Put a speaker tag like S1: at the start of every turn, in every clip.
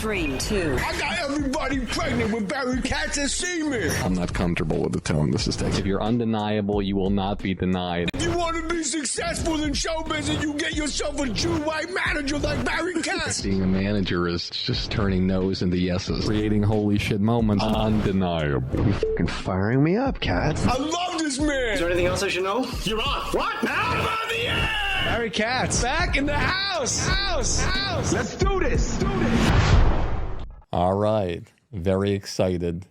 S1: 3, 2.
S2: I got everybody pregnant with Barry Katz and semen.
S3: I'm not comfortable with the tone this is taking.
S4: If you're undeniable, you will not be denied.
S2: If you want to be successful in show business, you get yourself a true white manager like Barry Katz.
S3: Being a manager is just turning no's into yeses.
S4: Creating holy shit moments. Undeniable.
S5: You're fucking firing me up, Katz.
S2: I love this man.
S6: Is there anything else I should know?
S2: You're on. What? Now I'm on the air.
S6: Barry Katz, back in the house.
S2: Let's do this.
S4: All right. Very excited.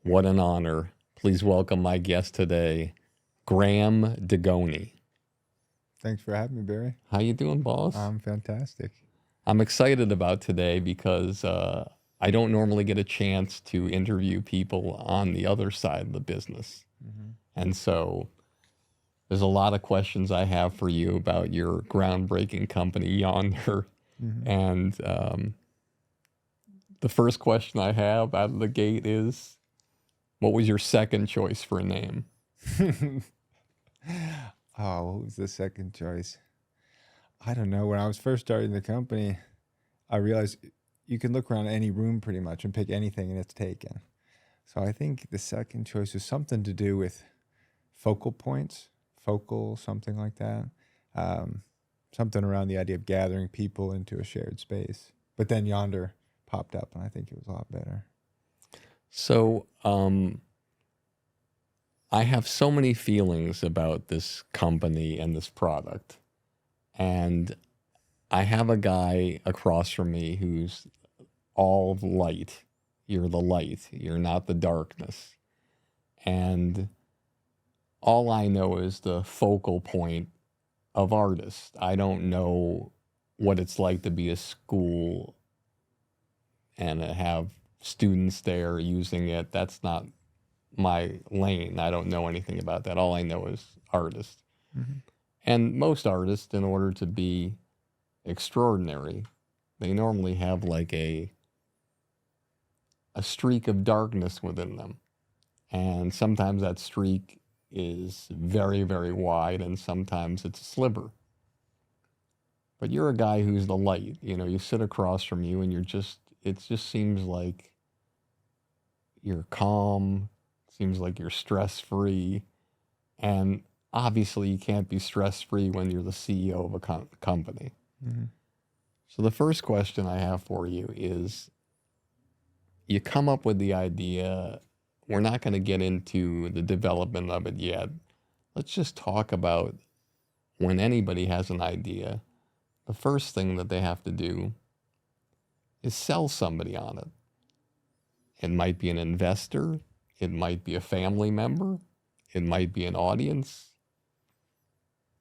S4: What an honor. Please welcome my guest today, Graham Dugoni.
S7: Thanks for having me, Barry.
S4: How you doing, boss?
S7: I'm fantastic.
S4: I'm excited about today because I don't normally get a chance to interview people on the other side of the business. Mm-hmm. And so there's a lot of questions I have for you about your groundbreaking company, Yondr. Mm-hmm. And the first question I have out of the gate is, what was your second choice for a name?
S7: What was the second choice? I don't know. When I was first starting the company, I realized you can look around any room pretty much and pick anything and it's taken. So I think the second choice was something to do with focal points, something like that. Something around the idea of gathering people into a shared space. But then Yondr popped up and I think it was a lot better.
S4: So I have so many feelings about this company and this product. And I have a guy across from me who's all light. You're the light. You're not the darkness. And all I know is the focal point of artists. I don't know what it's like to be a school and have students there using it. That's not my lane. I don't know anything about that. All I know is artists. Mm-hmm. And most artists, in order to be extraordinary, they normally have like a streak of darkness within them. And sometimes that streak is very, very wide, and sometimes it's a sliver. But you're a guy who's the light. You know, you sit across from you and it just seems like you're calm, seems like you're stress-free. And obviously you can't be stress-free when you're the CEO of a company. Mm-hmm. So the first question I have for you is, you come up with the idea. We're not going to get into the development of it yet. Let's just talk about when anybody has an idea, the first thing that they have to do is sell somebody on it. It might be an investor. It might be a family member. It might be an audience.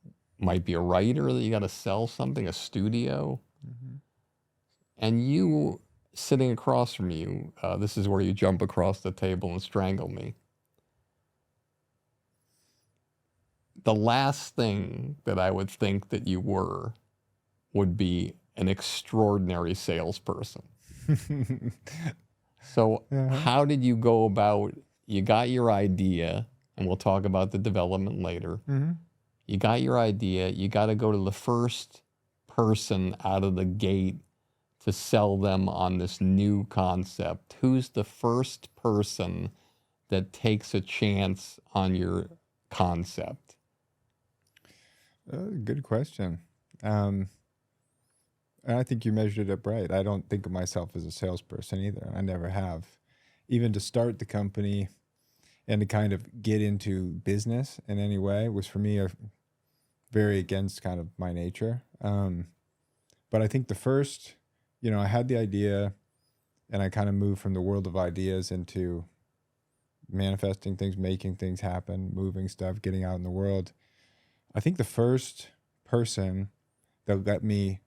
S4: It might be a writer that you got to sell something, a studio. Mm-hmm. And you sitting across from you, this is where you jump across the table and strangle me. The last thing that I would think that you were would be an extraordinary salesperson. So how did you go about, you got your idea, and we'll talk about the development later. Mm-hmm. You got your idea, you got to go to the first person out of the gate to sell them on this new concept. Who's the first person that takes a chance on your concept?
S7: Good question. And I think you measured it up right. I don't think of myself as a salesperson either. I never have. Even to start the company and to kind of get into business in any way was for me very against kind of my nature. But I think the first, I had the idea and I kind of moved from the world of ideas into manifesting things, making things happen, moving stuff, getting out in the world. I think the first person that let me,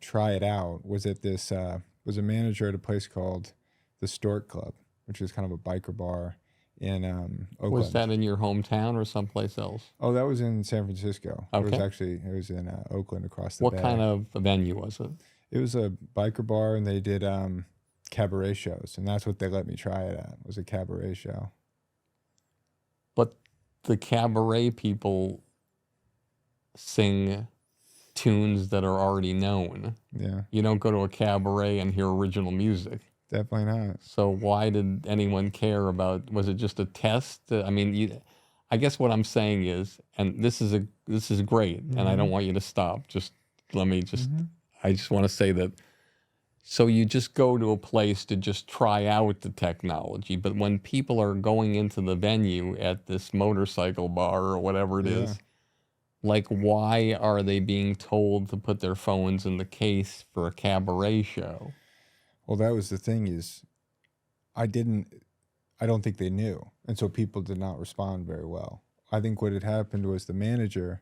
S7: try it out was was a manager at a place called the Stork Club, which is kind of a biker bar in Oakland.
S4: Was that in your hometown or someplace else?
S7: Oh, that was in San Francisco.
S4: Okay.
S7: It was in Oakland across the bay.
S4: What kind of venue was it?
S7: It was a biker bar, and they did cabaret shows, and that's what they let me try it at, was a cabaret show.
S4: But the cabaret people sing tunes that are already known.
S7: Yeah,
S4: You don't go to a cabaret and hear original music.
S7: definitely not.
S4: So why did anyone care about? Was it just a test? I mean, I guess what I'm saying is, and this is great, and I don't want you to stop. Just let me just. I just want to say that. So you just go to a place to just try out the technology, but when people are going into the venue at this motorcycle bar or whatever it is, like, why are they being told to put their phones in the case for a cabaret show?
S7: Well, that was the thing is, I don't think they knew. And so people did not respond very well. I think what had happened was the manager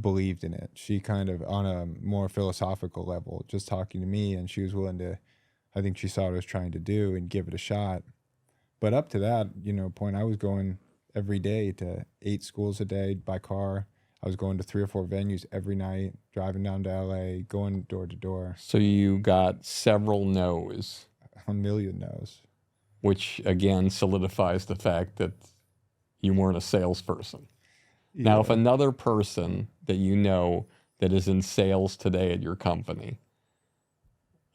S7: believed in it. She kind of, on a more philosophical level, just talking to me, and she was willing to, I think she saw what I was trying to do and give it a shot. But up to that, point, I was going every day to 8 schools a day by car. I was going to 3 or 4 venues every night, driving down to LA, going door to door.
S4: So you got several no's.
S7: A million no's.
S4: Which again solidifies the fact that you weren't a salesperson. Now, if another person that you know that is in sales today at your company,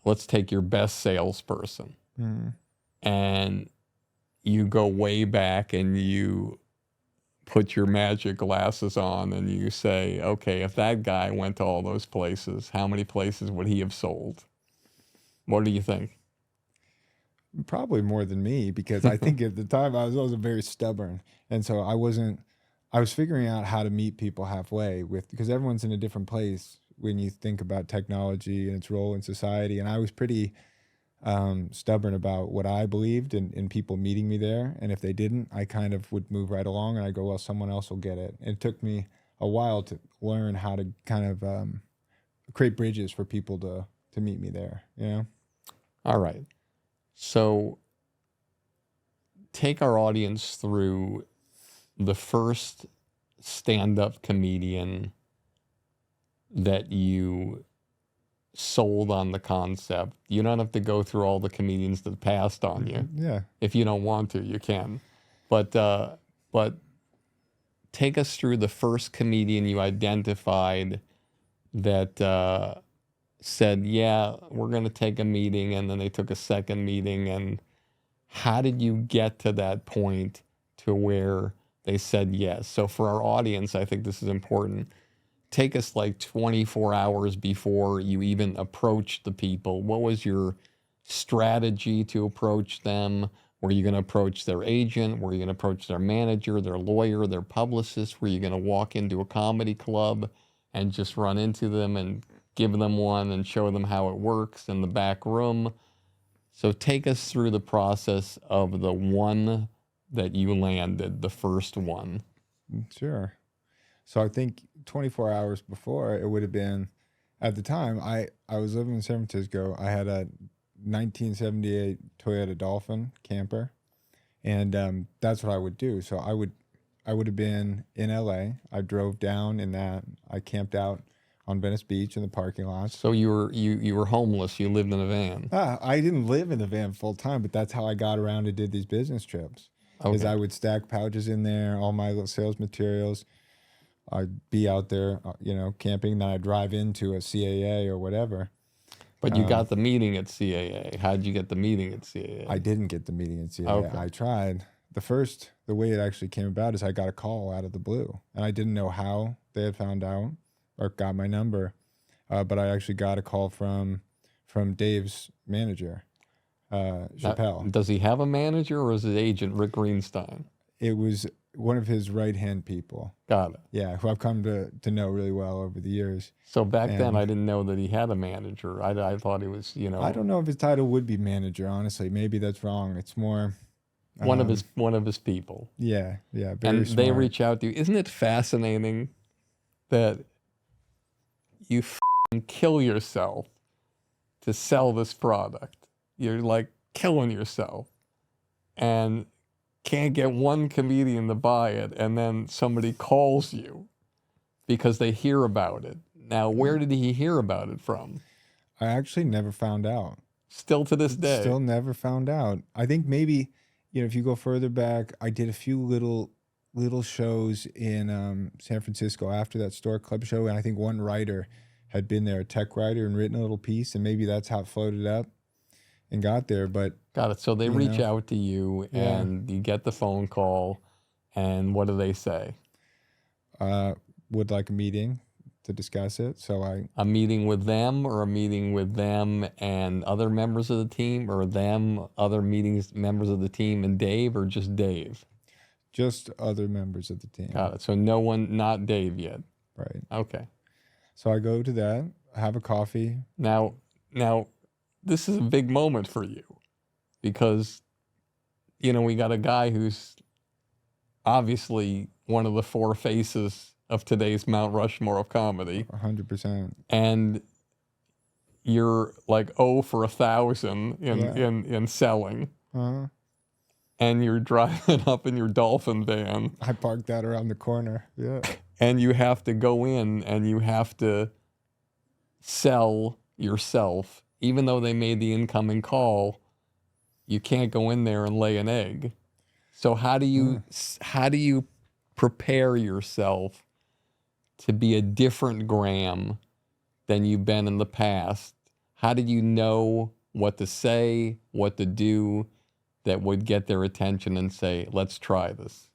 S4: let's take your best salesperson, and you go way back and you put your magic glasses on and you say, okay, if that guy went to all those places, how many places would he have sold? What do you think?
S7: Probably more than me, because I think at the time I was also very stubborn. And so I was figuring out how to meet people halfway because everyone's in a different place when you think about technology and its role in society. And I was pretty stubborn about what I believed in people meeting me there. And if they didn't, I kind of would move right along and I go, well, someone else will get it. And it took me a while to learn how to kind of create bridges for people to meet me there,
S4: All right. So take our audience through the first stand-up comedian that you sold on the concept. You don't have to go through all the comedians that passed on you.
S7: Yeah.
S4: If you don't want to, you can. But take us through the first comedian you identified that said, yeah, we're going to take a meeting, and then they took a second meeting. And how did you get to that point to where they said yes? So for our audience, I think this is important. Take us like 24 hours before you even approached the people. What was your strategy to approach them? Were you going to approach their agent? Were you going to approach their manager, their lawyer, their publicist? Were you going to walk into a comedy club and just run into them and give them one and show them how it works in the back room? So take us through the process of the one that you landed, the first one.
S7: Sure. So I think 24 hours before, it would have been, at the time, I was living in San Francisco. I had a 1978 Toyota Dolphin camper, and that's what I would do. So I would have been in LA. I drove down in that. I camped out on Venice Beach in the parking lot.
S4: So you were homeless. You lived in a van.
S7: I didn't live in the van full time, but that's how I got around and did these business trips.
S4: Okay.
S7: Is I would stack pouches in there, all my little sales materials. I'd be out there, camping. Then I'd drive into a CAA or whatever.
S4: But you got the meeting at CAA. How did you get the meeting at CAA?
S7: I didn't get the meeting at CAA.
S4: Okay.
S7: I tried. The way it actually came about is I got a call out of the blue, and I didn't know how they had found out or got my number, but I actually got a call from Dave's manager, Chappelle.
S4: Does he have a manager, or is his agent Rick Greenstein?
S7: It was one of his right-hand people.
S4: Got it.
S7: Yeah, who I've come to know really well over the years.
S4: So back then, I didn't know that he had a manager. I thought he was,
S7: I don't know if his title would be manager, honestly. Maybe that's wrong. It's more
S4: one of his people.
S7: Yeah, very
S4: and
S7: smart.
S4: they reach out to you. Isn't it fascinating that you f***ing kill yourself to sell this product? You're like killing yourself and can't get one comedian to buy it, and then somebody calls you because they hear about it. Now, where did he hear about it from?
S7: I actually never found out.
S4: Still to this day.
S7: Still never found out. I think maybe, if you go further back, I did a few little little shows in San Francisco after that Store Club show, and I think one writer had been there, a tech writer, and written a little piece, and maybe that's how it floated up and got there. But
S4: Got it. So they reach out to you,
S7: Yeah.
S4: and you get the phone call, and what do they say?
S7: would like a meeting to discuss it. So
S4: A meeting with them, or a meeting with them and other members of the team, or them, other members of the team and Dave, or just Dave?
S7: just other members of the team.
S4: Got it. So no one, not Dave yet.
S7: Right.
S4: Okay.
S7: So I go to that, have a coffee.
S4: Now, this is a big moment for you because, we got a guy who's obviously one of the four faces of today's Mount Rushmore of comedy,
S7: 100%.
S4: and you're like 0 for 1,000 in selling,
S7: Uh-huh.
S4: and you're driving up in your Dolphin van,
S7: I parked that around the corner. Yeah.
S4: and you have to go in and you have to sell yourself, even though they made the incoming call. You can't go in there and lay an egg. So how do you prepare yourself to be a different Graham than you've been in the past? How did you know what to say, what to do that would get their attention and say, let's try this?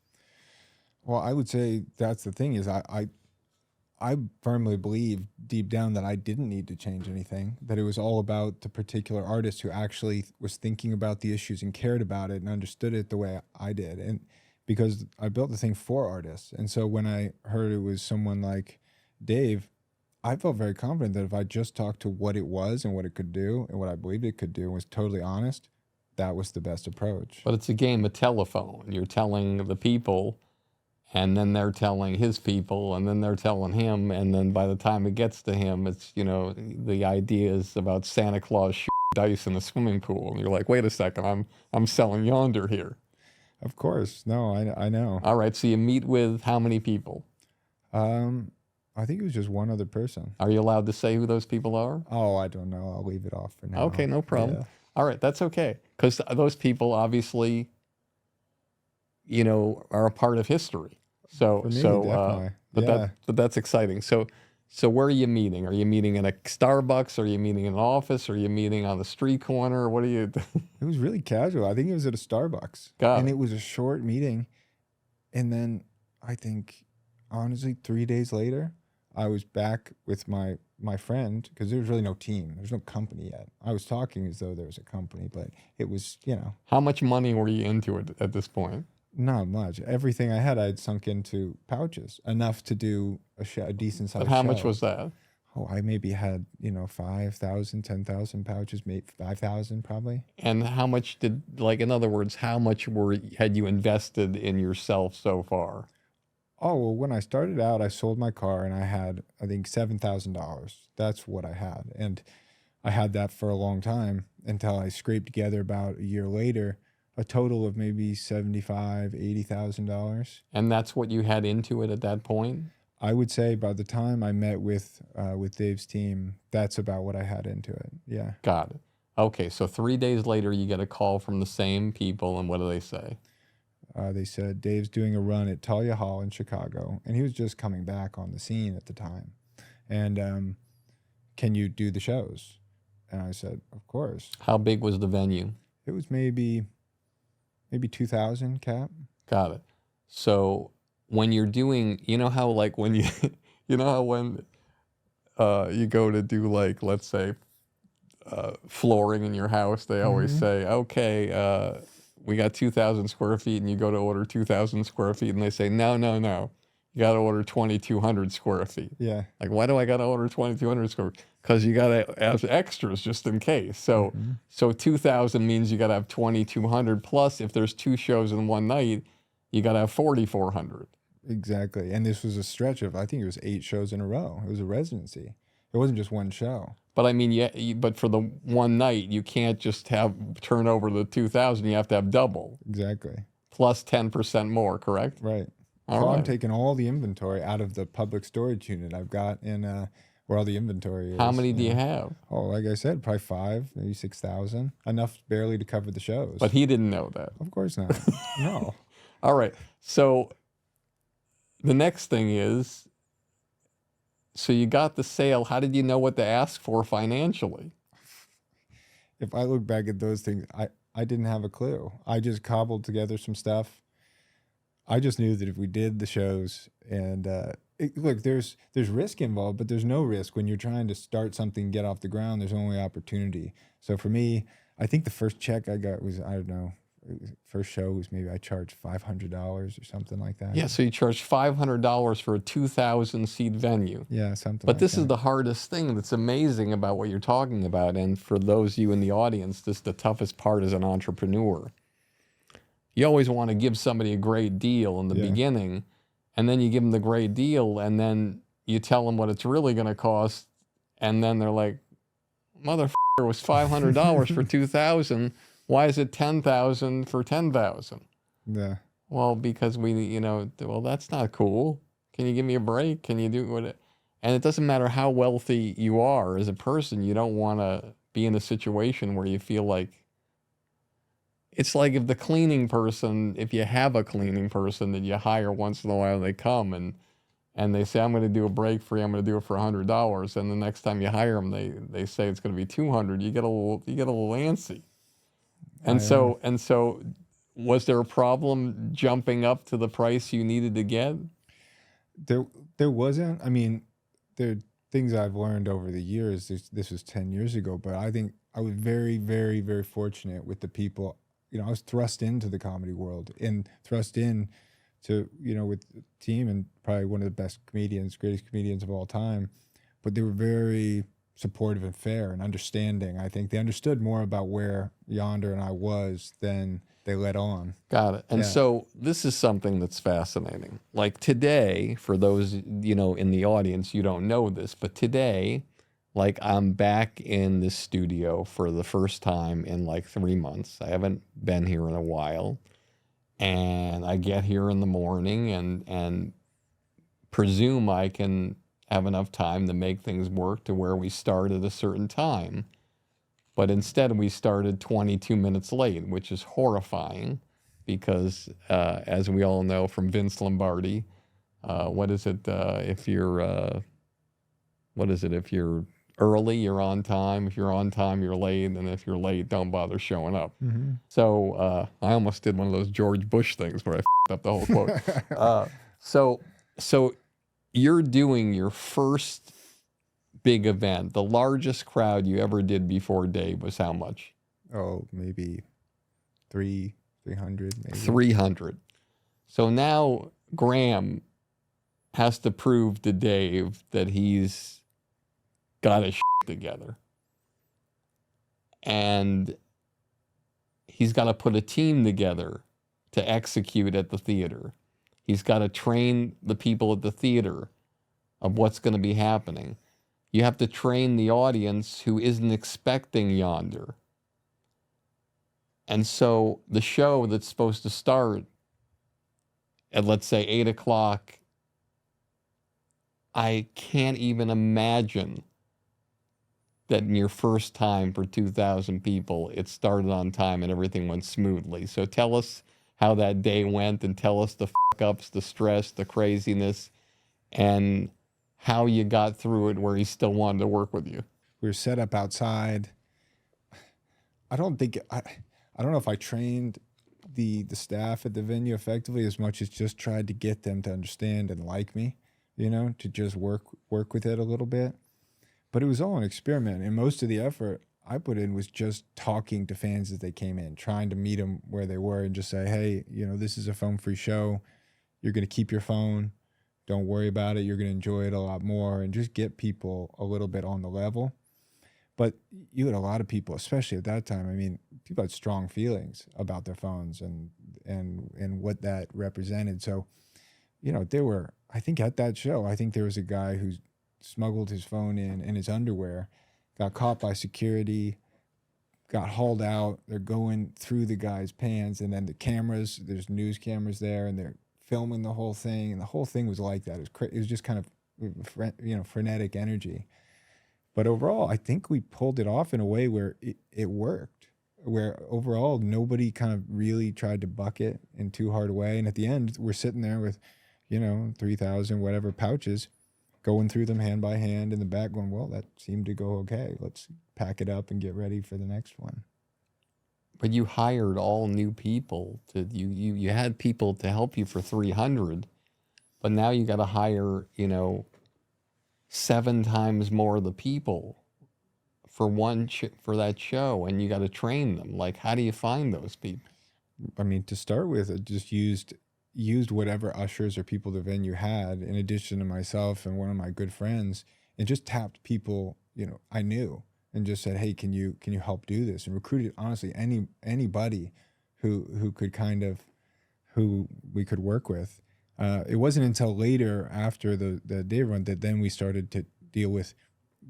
S7: Well, I would say that's the thing is I firmly believe deep down that I didn't need to change anything, that it was all about the particular artist who actually was thinking about the issues and cared about it and understood it the way I did. And because I built the thing for artists. And so when I heard it was someone like Dave, I felt very confident that if I just talked to what it was and what it could do and what I believed it could do and was totally honest, that was the best approach.
S4: But it's a game of telephone. You're telling the people, and then they're telling his people, and then they're telling him, and then by the time it gets to him, it's, the idea is about Santa Claus shooting dice in a swimming pool, and you're like, wait a second, I'm selling Yondr here.
S7: Of course. No, I know.
S4: All right, so you meet with how many people?
S7: I think it was just one other person.
S4: Are you allowed to say who those people are?
S7: Oh, I don't know. I'll leave it off for now.
S4: Okay, no problem.
S7: Yeah.
S4: All right, that's okay. Because those people obviously, are a part of history. So,
S7: For me, definitely.
S4: but that's exciting. So where are you meeting? Are you meeting in a Starbucks? Are you meeting in an office? Are you meeting on the street corner? What are you?
S7: It was really casual. I think it was at a Starbucks.
S4: Got it.
S7: It was a short meeting. And then I think, honestly, 3 days later, I was back with my friend, because there was really no team. There's no company yet. I was talking as though there was a company, but it was,
S4: How much money were you into it at this point?
S7: not much. Everything I had sunk into pouches, enough to do a decent sized
S4: But how
S7: show.
S4: much was that?
S7: Oh, I maybe had, 5,000, 10,000 pouches, maybe 5,000 probably.
S4: And how much in other words, how much had you invested in yourself so far?
S7: Oh, well, when I started out, I sold my car and I had, I think, $7,000. That's what I had. And I had that for a long time until I scraped together about a year later a total of maybe $75,000, $80,000.
S4: And that's what you had into it at that point?
S7: I would say by the time I met with Dave's team, that's about what I had into it. Yeah.
S4: Got it. Okay, so 3 days later, you get a call from the same people, and what do they say?
S7: They said, Dave's doing a run at Talia Hall in Chicago, and he was just coming back on the scene at the time. And can you do the shows? And I said, of course.
S4: How big was the venue?
S7: It was maybe 2,000 cap.
S4: Got it. So when you're doing, how when you, when you go to do let's say, flooring in your house, they always say, okay, we got 2,000 square feet, and you go to order 2,000 square feet, and they say, no, you got to order 2,200 square feet.
S7: Yeah.
S4: Like, why do I got to order 2,200 square feet? Because you got to have extras just in case. So, so 2,000 means you got to have 2,200, plus if there's 2 shows in one night, you got to have 4,400.
S7: Exactly. And this was a stretch of, I think it was 8 shows in a row. It was a residency. It wasn't just one show.
S4: But I mean, but for the one night, you can't just turn over the 2,000. You have to have double.
S7: Exactly.
S4: Plus 10% more, correct?
S7: Right.
S4: All
S7: So
S4: right.
S7: I'm taking all the inventory out of the public storage unit I've got in where all the inventory is.
S4: How many do you have?
S7: Oh, like I said, probably 5, maybe 6,000. Enough barely to cover the shows.
S4: But he didn't know that.
S7: Of course not. No.
S4: All right. So the next thing is, so you got the sale. How did you know what to ask for financially?
S7: If I look back at those things, I didn't have a clue. I just cobbled together some stuff. I just knew that if we did the shows and look, there's risk involved, but there's no risk when you're trying to start something, get off the ground. There's only opportunity. So for me, I think the first check I got was, I don't know, first show was maybe I charged $500 or something like that.
S4: Yeah, so you charge $500 for a 2,000 seat venue.
S7: Yeah, something.
S4: But
S7: like
S4: this
S7: that.
S4: is the hardest thing that's amazing about what you're talking about. And for those of you in the audience, this is the toughest part as an entrepreneur. You always want to give somebody a great deal in the beginning, and then you give them the great deal, and then you tell them what it's really going to cost, and then they're like, motherfucker, it was $500 for 2,000. Why is it 10,000 for 10,000?
S7: Yeah.
S4: Well, because well, that's not cool. Can you give me a break? Can you do what? And it doesn't matter how wealthy you are as a person. You don't want to be in a situation where you feel like, it's like if the cleaning person, if you have a cleaning person that you hire once in a while, they come and they say, I'm going to do a break for you. I'm going to do it for $100. And the next time you hire them, they say it's going to be $200. You get a little antsy. And so was there a problem jumping up to the price you needed to get?
S7: There wasn't. I mean, there are things I've learned over the years. This was 10 years ago, but I think I was very, very, very fortunate with the people. I was thrust into the comedy world and thrust in to, with the team and probably one of the best comedians, greatest comedians of all time. But they were very supportive and fair and understanding. I think they understood more about where Yondr and I was than they let on.
S4: Got it. And so this is something that's fascinating. Like today, for those, in the audience, you don't know this, but today, like I'm back in the studio for the first time in like 3 months. I haven't been here in a while. And I get here in the morning and presume I can have enough time to make things work to where we start at a certain time. But instead we started 22 minutes late, which is horrifying because as we all know from Vince Lombardi, what is it if you're early, you're on time. If you're on time, you're late. And if you're late, don't bother showing up. Mm-hmm. So I almost did one of those George Bush things where I f***ed up the whole quote. So you're doing your first big event. The largest crowd you ever did before, Dave, was how much?
S7: Oh, maybe 300, maybe.
S4: 300. So now Graham has to prove to Dave that he's got his shit together. And he's got to put a team together to execute at the theater. He's got to train the people at the theater of what's going to be happening. You have to train the audience who isn't expecting Yondr. And so the show that's supposed to start at, let's say, 8 o'clock, I can't even imagine that in your first time for 2,000 people, it started on time and everything went smoothly. So tell us how that day went and tell us the f***ups, the stress, the craziness, and how you got through it where he still wanted to work with you.
S7: We were set up outside. I don't know if I trained the staff at the venue effectively as much as just tried to get them to understand and like me, to just work with it a little bit. But it was all an experiment, and most of the effort I put in was just talking to fans as they came in, trying to meet them where they were and just say, hey, this is a phone-free show. You're going to keep your phone. Don't worry about it. You're going to enjoy it a lot more, and just get people a little bit on the level. But you had a lot of people, especially at that time. I mean, people had strong feelings about their phones and what that represented. So, there were, I think at that show, I think there was a guy who smuggled his phone in his underwear, got caught by security, got hauled out. They're going through the guy's pants, and then the cameras, there's news cameras there, and they're filming the whole thing. And the whole thing was like that. It was just kind of, frenetic energy. But overall, I think we pulled it off in a way where it worked, where overall nobody kind of really tried to buck it in too hard a way. And at the end, we're sitting there with, 3,000 whatever pouches, going through them hand by hand in the back, going, well, that seemed to go okay. Let's pack it up and get ready for the next one.
S4: But you hired all new people you had people to help you for 300, but now you got to hire, 7 times more of the people for for that show, and you got to train them. Like, how do you find those people?
S7: I mean, to start with, I just used whatever ushers or people the venue had, in addition to myself and one of my good friends, and just tapped people, I knew, and just said, hey, can you help do this? And recruited, honestly, anybody who could who we could work with. It wasn't until later, after the day run, that then we started to deal with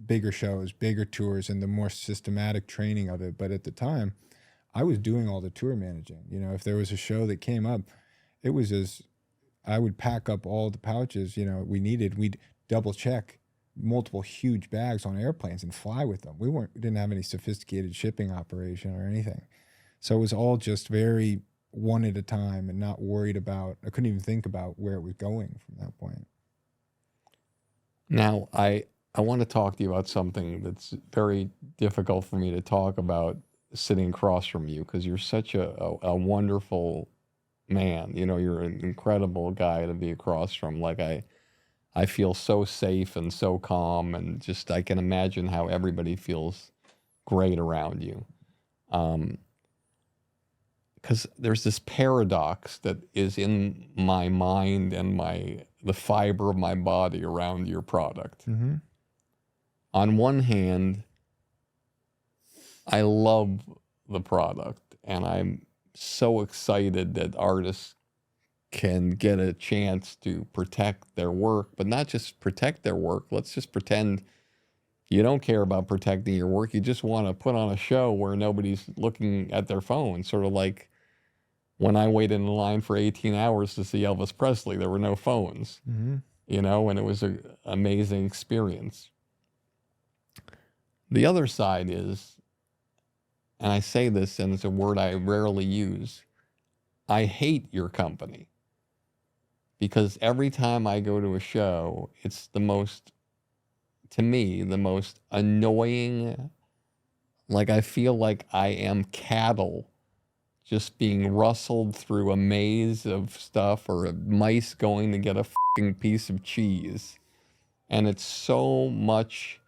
S7: bigger shows, bigger tours, and the more systematic training of it. But at the time, I was doing all the tour managing. If there was a show that came up, it was I would pack up all the pouches, we needed. We'd double check multiple huge bags on airplanes and fly with them. We didn't have any sophisticated shipping operation or anything. So it was all just very one at a time, and not worried about, I couldn't even think about where it was going from that point.
S4: Now, I want to talk to you about something that's very difficult for me to talk about sitting across from you, because you're such a wonderful man. You're an incredible guy to be across from. Like, I feel so safe and so calm, and just I can imagine how everybody feels great around you. Because there's this paradox that is in my mind and the fiber of my body around your product.
S7: Mm-hmm.
S4: On one hand, I love the product, and I'm so excited that artists can get a chance to protect their work, but not just protect their work. Let's just pretend you don't care about protecting your work. You just want to put on a show where nobody's looking at their phone. Sort of like when I waited in line for 18 hours to see Elvis Presley, there were no phones,
S7: Mm-hmm.
S4: And it was an amazing experience. The other side is, and I say this, and it's a word I rarely use, I hate your company. Because every time I go to a show, it's to me, the most annoying, like I feel like I am cattle just being rustled through a maze of stuff, or mice going to get a fucking piece of cheese. And it's so much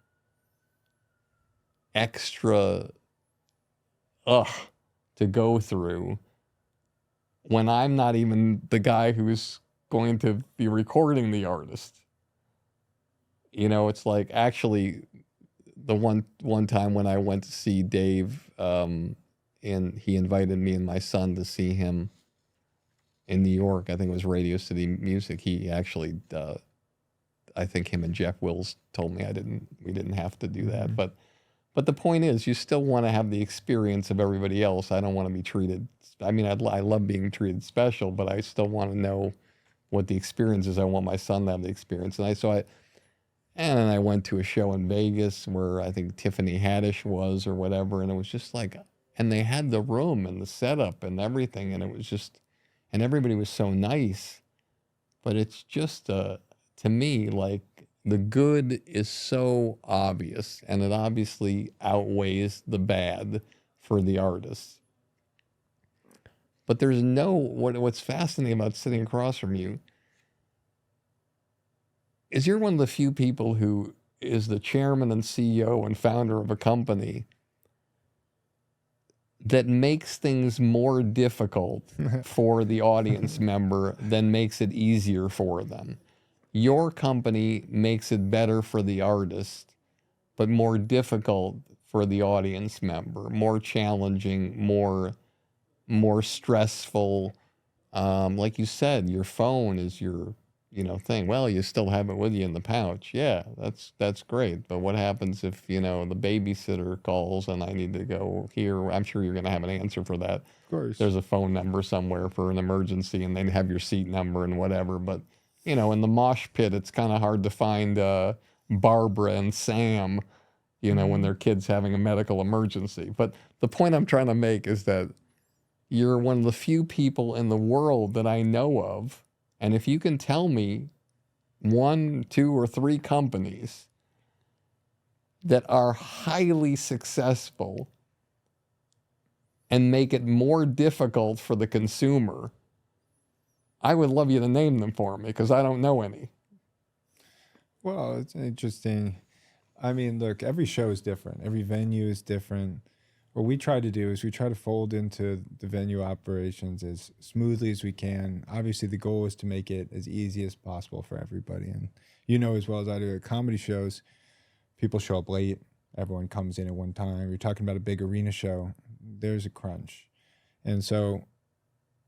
S4: extra to go through when I'm not even the guy who's going to be recording the artist. It's like, actually, the one time when I went to see Dave, and he invited me and my son to see him in New York. I think it was Radio City Music. He actually, I think him and Jeff Wills told me we didn't have to do that.
S7: Mm-hmm.
S4: But the point is, you still want to have the experience of everybody else. I don't want to be treated, I love being treated special, but I still want to know what the experience is. I want my son to have the experience. And then I went to a show in Vegas where I think Tiffany Haddish was or whatever, and it was just like, and they had the room and the setup and everything, and it was just, and everybody was so nice, but it's just, to me, like, the good is so obvious, and it obviously outweighs the bad for the artists. But there's what's fascinating about sitting across from you is you're one of the few people who is the chairman and CEO and founder of a company that makes things more difficult for the audience member than makes it easier for them. Your company makes it better for the artist, but more difficult for the audience member, more challenging, more stressful. Like you said, your phone is your thing. Well, you still have it with you in the pouch. Yeah, that's great. But what happens if, the babysitter calls and I need to go here? I'm sure you're going to have an answer for that.
S7: Of course.
S4: There's a phone number somewhere for an emergency, and they have your seat number and whatever. But, in the mosh pit, it's kind of hard to find Barbara and Sam, when their kid's having a medical emergency. But the point I'm trying to make is that you're one of the few people in the world that I know of And if you can tell me 1, 2, or 3 companies that are highly successful and make it more difficult for the consumer, I would love you to name them for me because I don't know any.
S7: Well, it's interesting. I mean, look, every show is different. Every venue is different. What we try to do is we try to fold into the venue operations as smoothly as we can. Obviously, the goal is to make it as easy as possible for everybody. And you know as well as I do, at comedy shows, people show up late. Everyone comes in at one time. You're talking about a big arena show. There's a crunch. And so,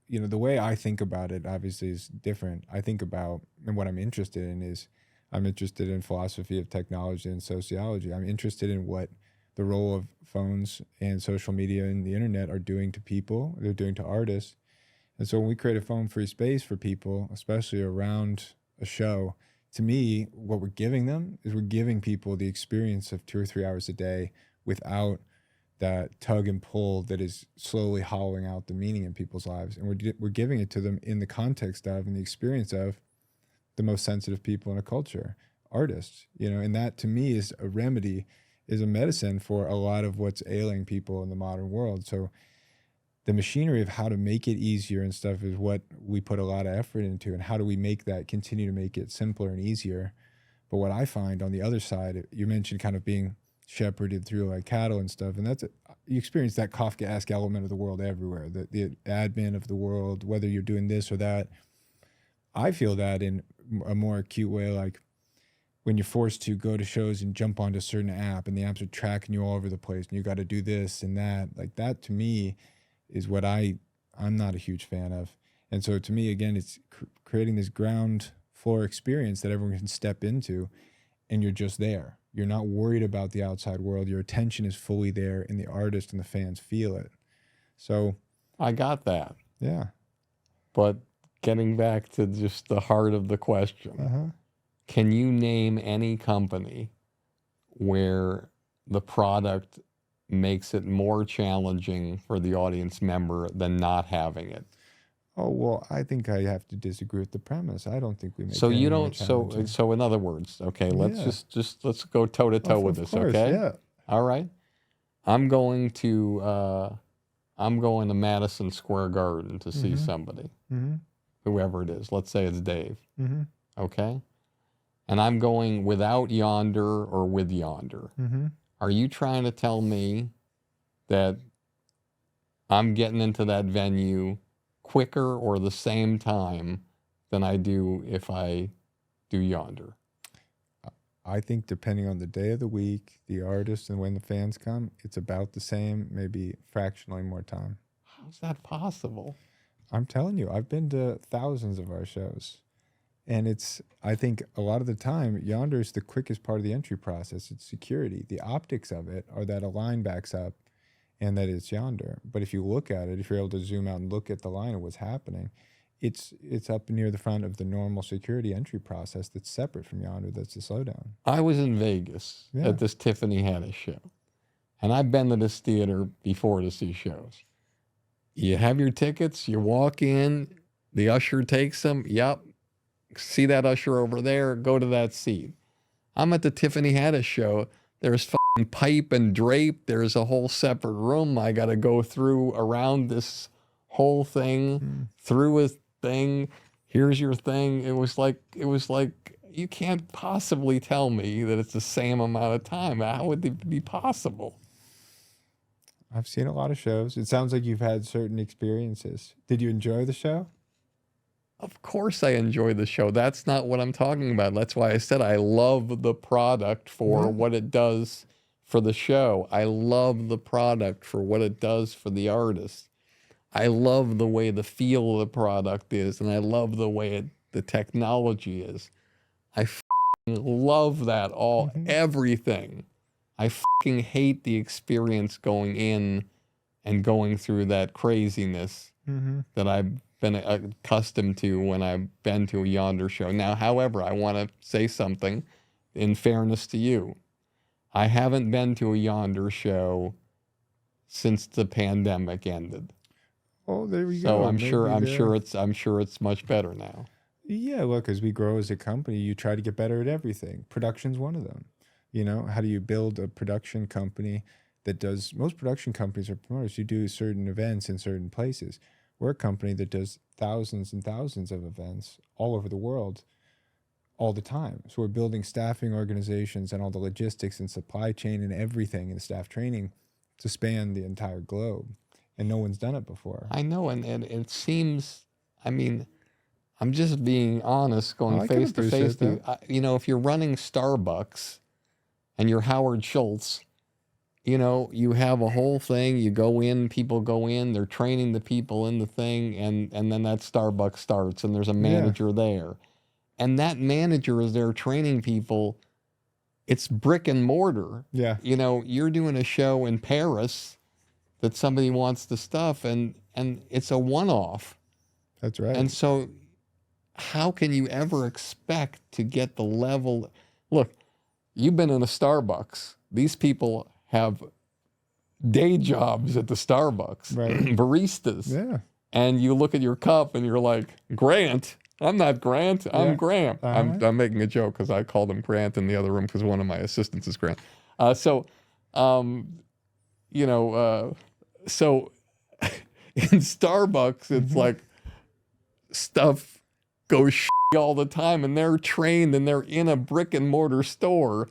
S7: you know, the way I think about it obviously is different. I think about, and what I'm interested in is, I'm interested in philosophy of technology and sociology. I'm interested in what the role of phones and social media and the internet are doing to people, they're doing to artists. And so when we create a phone-free space for people, especially around a show, to me, what we're giving them is we're giving people the experience of 2 or 3 hours a day without that tug and pull that is slowly hollowing out the meaning in people's lives. And we're giving it to them in the context of and the experience of the most sensitive people in a culture, artists, you know, and that to me is a remedy, is a medicine for a lot of what's ailing people in the modern world. So the machinery of how to make it easier and stuff is what we put a lot of effort into, and how do we make that, continue to make it simpler and easier. But what I find on the other side, you mentioned kind of being shepherded through like cattle and stuff, and you experience that Kafkaesque element of the world everywhere, the admin of the world, whether you're doing this or that. I feel that in a more acute way, like when you're forced to go to shows and jump onto a certain app and the apps are tracking you all over the place and you got to do this and that, like that to me is what I'm not a huge fan of. And so to me, again, it's creating this ground floor experience that everyone can step into, and you're just there. You're not worried about the outside world. Your attention is fully there, and the artist and the fans feel it. So
S4: I got that.
S7: Yeah.
S4: But getting back to just the heart of the question, can you name any company where the product makes it more challenging for the audience member than not having it?
S7: Oh, well, I think I have to disagree with the premise. I don't think we make
S4: So
S7: it
S4: you
S7: any more
S4: don't,
S7: challenging.
S4: so in other words, okay, let's
S7: Yeah.
S4: just let's go toe to toe with
S7: Of
S4: this,
S7: course,
S4: okay?
S7: yeah.
S4: All right. I'm going to Madison Square Garden to see somebody, whoever it is. Let's say it's Dave, okay? And I'm going without Yondr or with Yondr. Are you trying to tell me that I'm getting into that venue quicker or the same time than I do if I do Yondr?
S7: I think depending on the day of the week, the artist, and when the fans come, it's about the same, maybe fractionally more time.
S4: How's that possible?
S7: I'm telling you, I've been to thousands of our shows. And I think a lot of the time, Yondr is the quickest part of the entry process. It's security. The optics of it are that a line backs up and that it's Yondr. But if you look at it, if you're able to zoom out and look at the line of what's happening, it's up near the front of the normal security entry process that's separate from Yondr. That's the slowdown.
S4: I was in Vegas at this Tiffany Haddish show, and I've been to this theater before to see shows. You have your tickets, you walk in, the usher takes them, yep, see that usher over there, go to that seat. I'm at the Tiffany Haddish show, there's fucking pipe and drape, there's a whole separate room, I gotta go through around this whole thing, through a thing, here's your thing. It was like, you can't possibly tell me that it's the same amount of time. How would it be possible?
S7: I've seen a lot of shows. It sounds like you've had certain experiences. Did you enjoy the show?
S4: Of course I enjoy the show. That's not what I'm talking about. That's why I said I love the product for what it does for the show. I love the product for what it does for the artist. I love the way the feel of the product is, and I love the way the technology is. I love that all, everything. I hate the experience going in and going through that craziness that I've been accustomed to when I've been to a Yondr show. Now, however, I want to say something in fairness to you. I haven't been to a Yondr show since the pandemic ended.
S7: Oh, there we go.
S4: So I'm sure it's much better now.
S7: Yeah, look, as we grow as a company, you try to get better at everything. Production's one of them. You know, how do you build a production company that does, most production companies are promoters. You do certain events in certain places. We're a company that does thousands and thousands of events all over the world all the time. So we're building staffing organizations and all the logistics and supply chain and everything and staff training to span the entire globe. And no one's done it before.
S4: I know, and it seems, I mean, I'm just being honest, going
S7: I can
S4: face to face
S7: appreciate
S4: to you. You know, if you're running Starbucks and you're Howard Schultz, you know, you have a whole thing, you go in, people go in, they're training the people in the thing, and then that Starbucks starts, and there's a manager there. And that manager is there training people. It's brick and mortar.
S7: Yeah.
S4: You know, you're doing a show in Paris that somebody wants the stuff, and it's a one-off.
S7: That's right.
S4: And so how can you ever expect to get the level? Look, you've been in a Starbucks. These people have day jobs at the Starbucks,
S7: Right.
S4: baristas.
S7: Yeah.
S4: And you look at your cup and you're like, Grant. I'm not Grant. I'm Graham. I'm making a joke because I called him Grant in the other room because one of my assistants is Grant. So in Starbucks, it's like stuff goes all the time, and they're trained and they're in a brick and mortar store.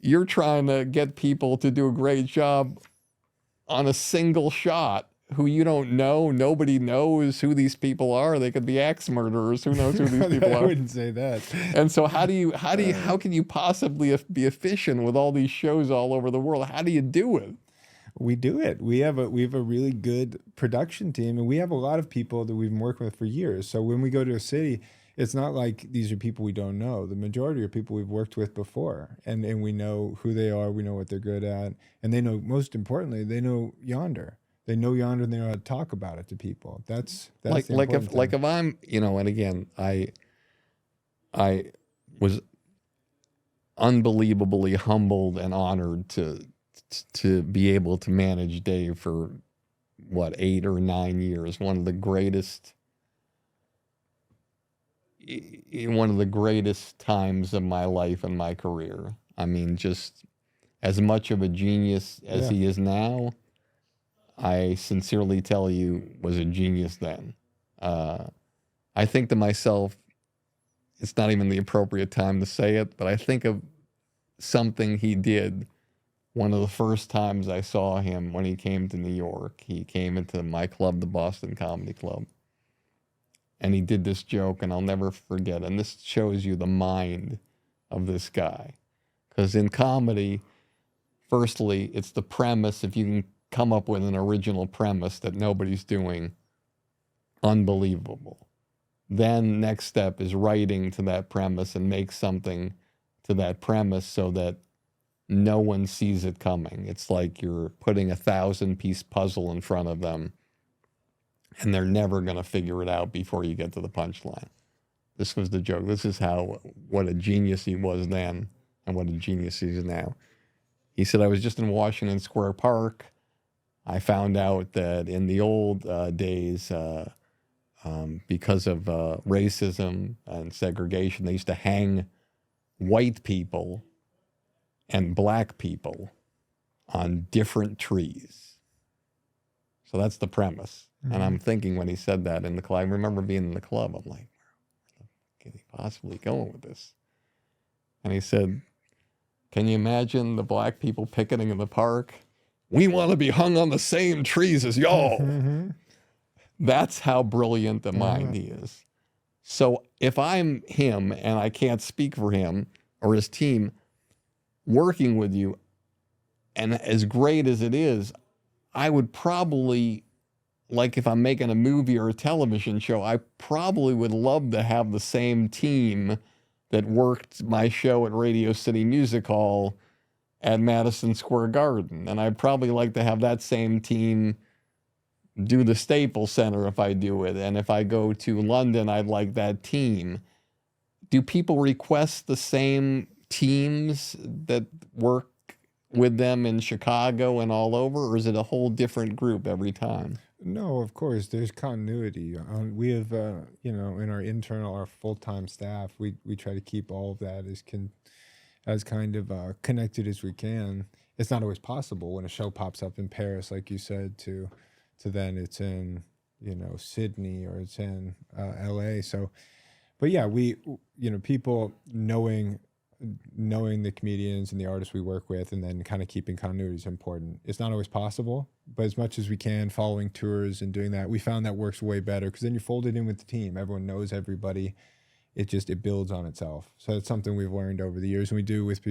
S4: You're trying to get people to do a great job on a single shot who you don't know. Nobody knows who these people are. They could be axe murderers. Who knows who these people
S7: I
S4: are?
S7: wouldn't say that.
S4: And so how can you possibly be efficient with all these shows all over the world? How do you do it?
S7: We do it. We have a really good production team, and we have a lot of people that we've been working with for years. So when we go to a city, it's not like these are people we don't know. The majority are people we've worked with before, and we know who they are. We know what they're good at, and they know, most importantly, they know Yondr. They know Yondr, and they know how to talk about it to people. That's
S4: like
S7: the
S4: if
S7: important thing.
S4: I'm, you know, and again, I was unbelievably humbled and honored to be able to manage Dave for what, 8 or 9 years. One of the greatest times of my life and my career. I mean, just as much of a genius as he is now, I sincerely tell you, was a genius then. I think to myself, it's not even the appropriate time to say it, but I think of something he did one of the first times I saw him when he came to New York. He came into my club, the Boston Comedy Club, and he did this joke, and I'll never forget. And this shows you the mind of this guy. Because in comedy, firstly, it's the premise. If you can come up with an original premise that nobody's doing, unbelievable. Then next step is writing to that premise and make something to that premise so that no one sees it coming. It's like you're putting a 1,000-piece puzzle in front of them, and they're never going to figure it out before you get to the punchline. This was the joke. This is what a genius he was then and what a genius he is now. He said, I was just in Washington Square Park. I found out that in the old days, because of racism and segregation, they used to hang white people and black people on different trees. So that's the premise. Mm-hmm. And I'm thinking when he said that in the club, I remember being in the club, I'm like, where can he possibly go with this? And he said, can you imagine the black people picketing in the park? We want to be hung on the same trees as y'all. Mm-hmm. That's how brilliant the mind he is. So if I'm him, and I can't speak for him or his team, working with you, and as great as it is, I would probably, like if I'm making a movie or a television show, I probably would love to have the same team that worked my show at Radio City Music Hall at Madison Square Garden. And I'd probably like to have that same team do the Staples Center if I do it. And if I go to London, I'd like that team. Do people request the same teams that work with them in Chicago and all over, or is it a whole different group every time?
S7: No, of course, there's continuity. We have, in our full-time staff, we try to keep all of that as kind of connected as we can. It's not always possible when a show pops up in Paris, like you said, to then it's in, Sydney or it's in LA. So, but yeah, people knowing the comedians and the artists we work with, and then kind of keeping continuity is important. It's not always possible, but as much as we can, following tours and doing that, we found that works way better because then you fold it in with the team. Everyone knows everybody. It builds on itself. So it's something we've learned over the years, and we do with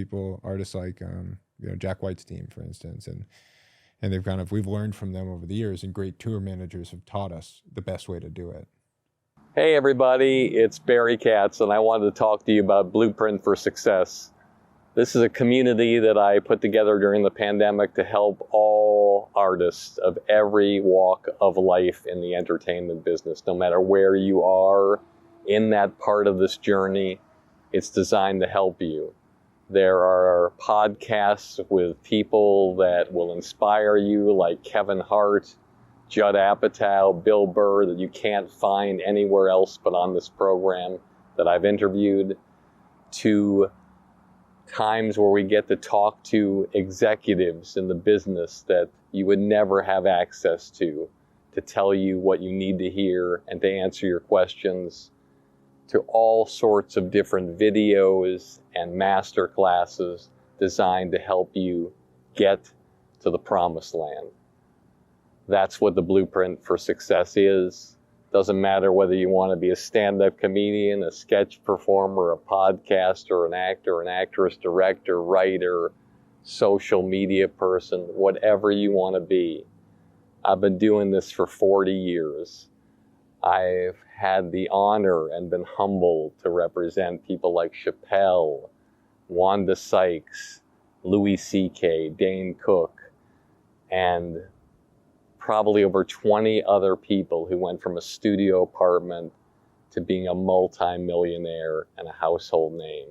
S7: artists like Jack White's team, for instance, and we've learned from them over the years, and great tour managers have taught us the best way to do it.
S1: Hey everybody, it's Barry Katz, and I wanted to talk to you about Blueprint for Success. This is a community that I put together during the pandemic to help all artists of every walk of life in the entertainment business. No matter where you are in that part of this journey, it's designed to help you. There are podcasts with people that will inspire you, like Kevin Hart, Judd Apatow, Bill Burr, that you can't find anywhere else but on this program that I've interviewed, to times where we get to talk to executives in the business that you would never have access to tell you what you need to hear and to answer your questions, to all sorts of different videos and master classes designed to help you get to the promised land. That's what the Blueprint for Success is. Doesn't matter whether you want to be a stand-up comedian, a sketch performer, a podcaster, an actor, an actress, director, writer, social media person, whatever you want to be. I've been doing this for 40 years. I've had the honor and been humbled to represent people like Chappelle, Wanda Sykes, Louis C.K., Dane Cook, and probably over 20 other people who went from a studio apartment to being a multi-millionaire and a household name.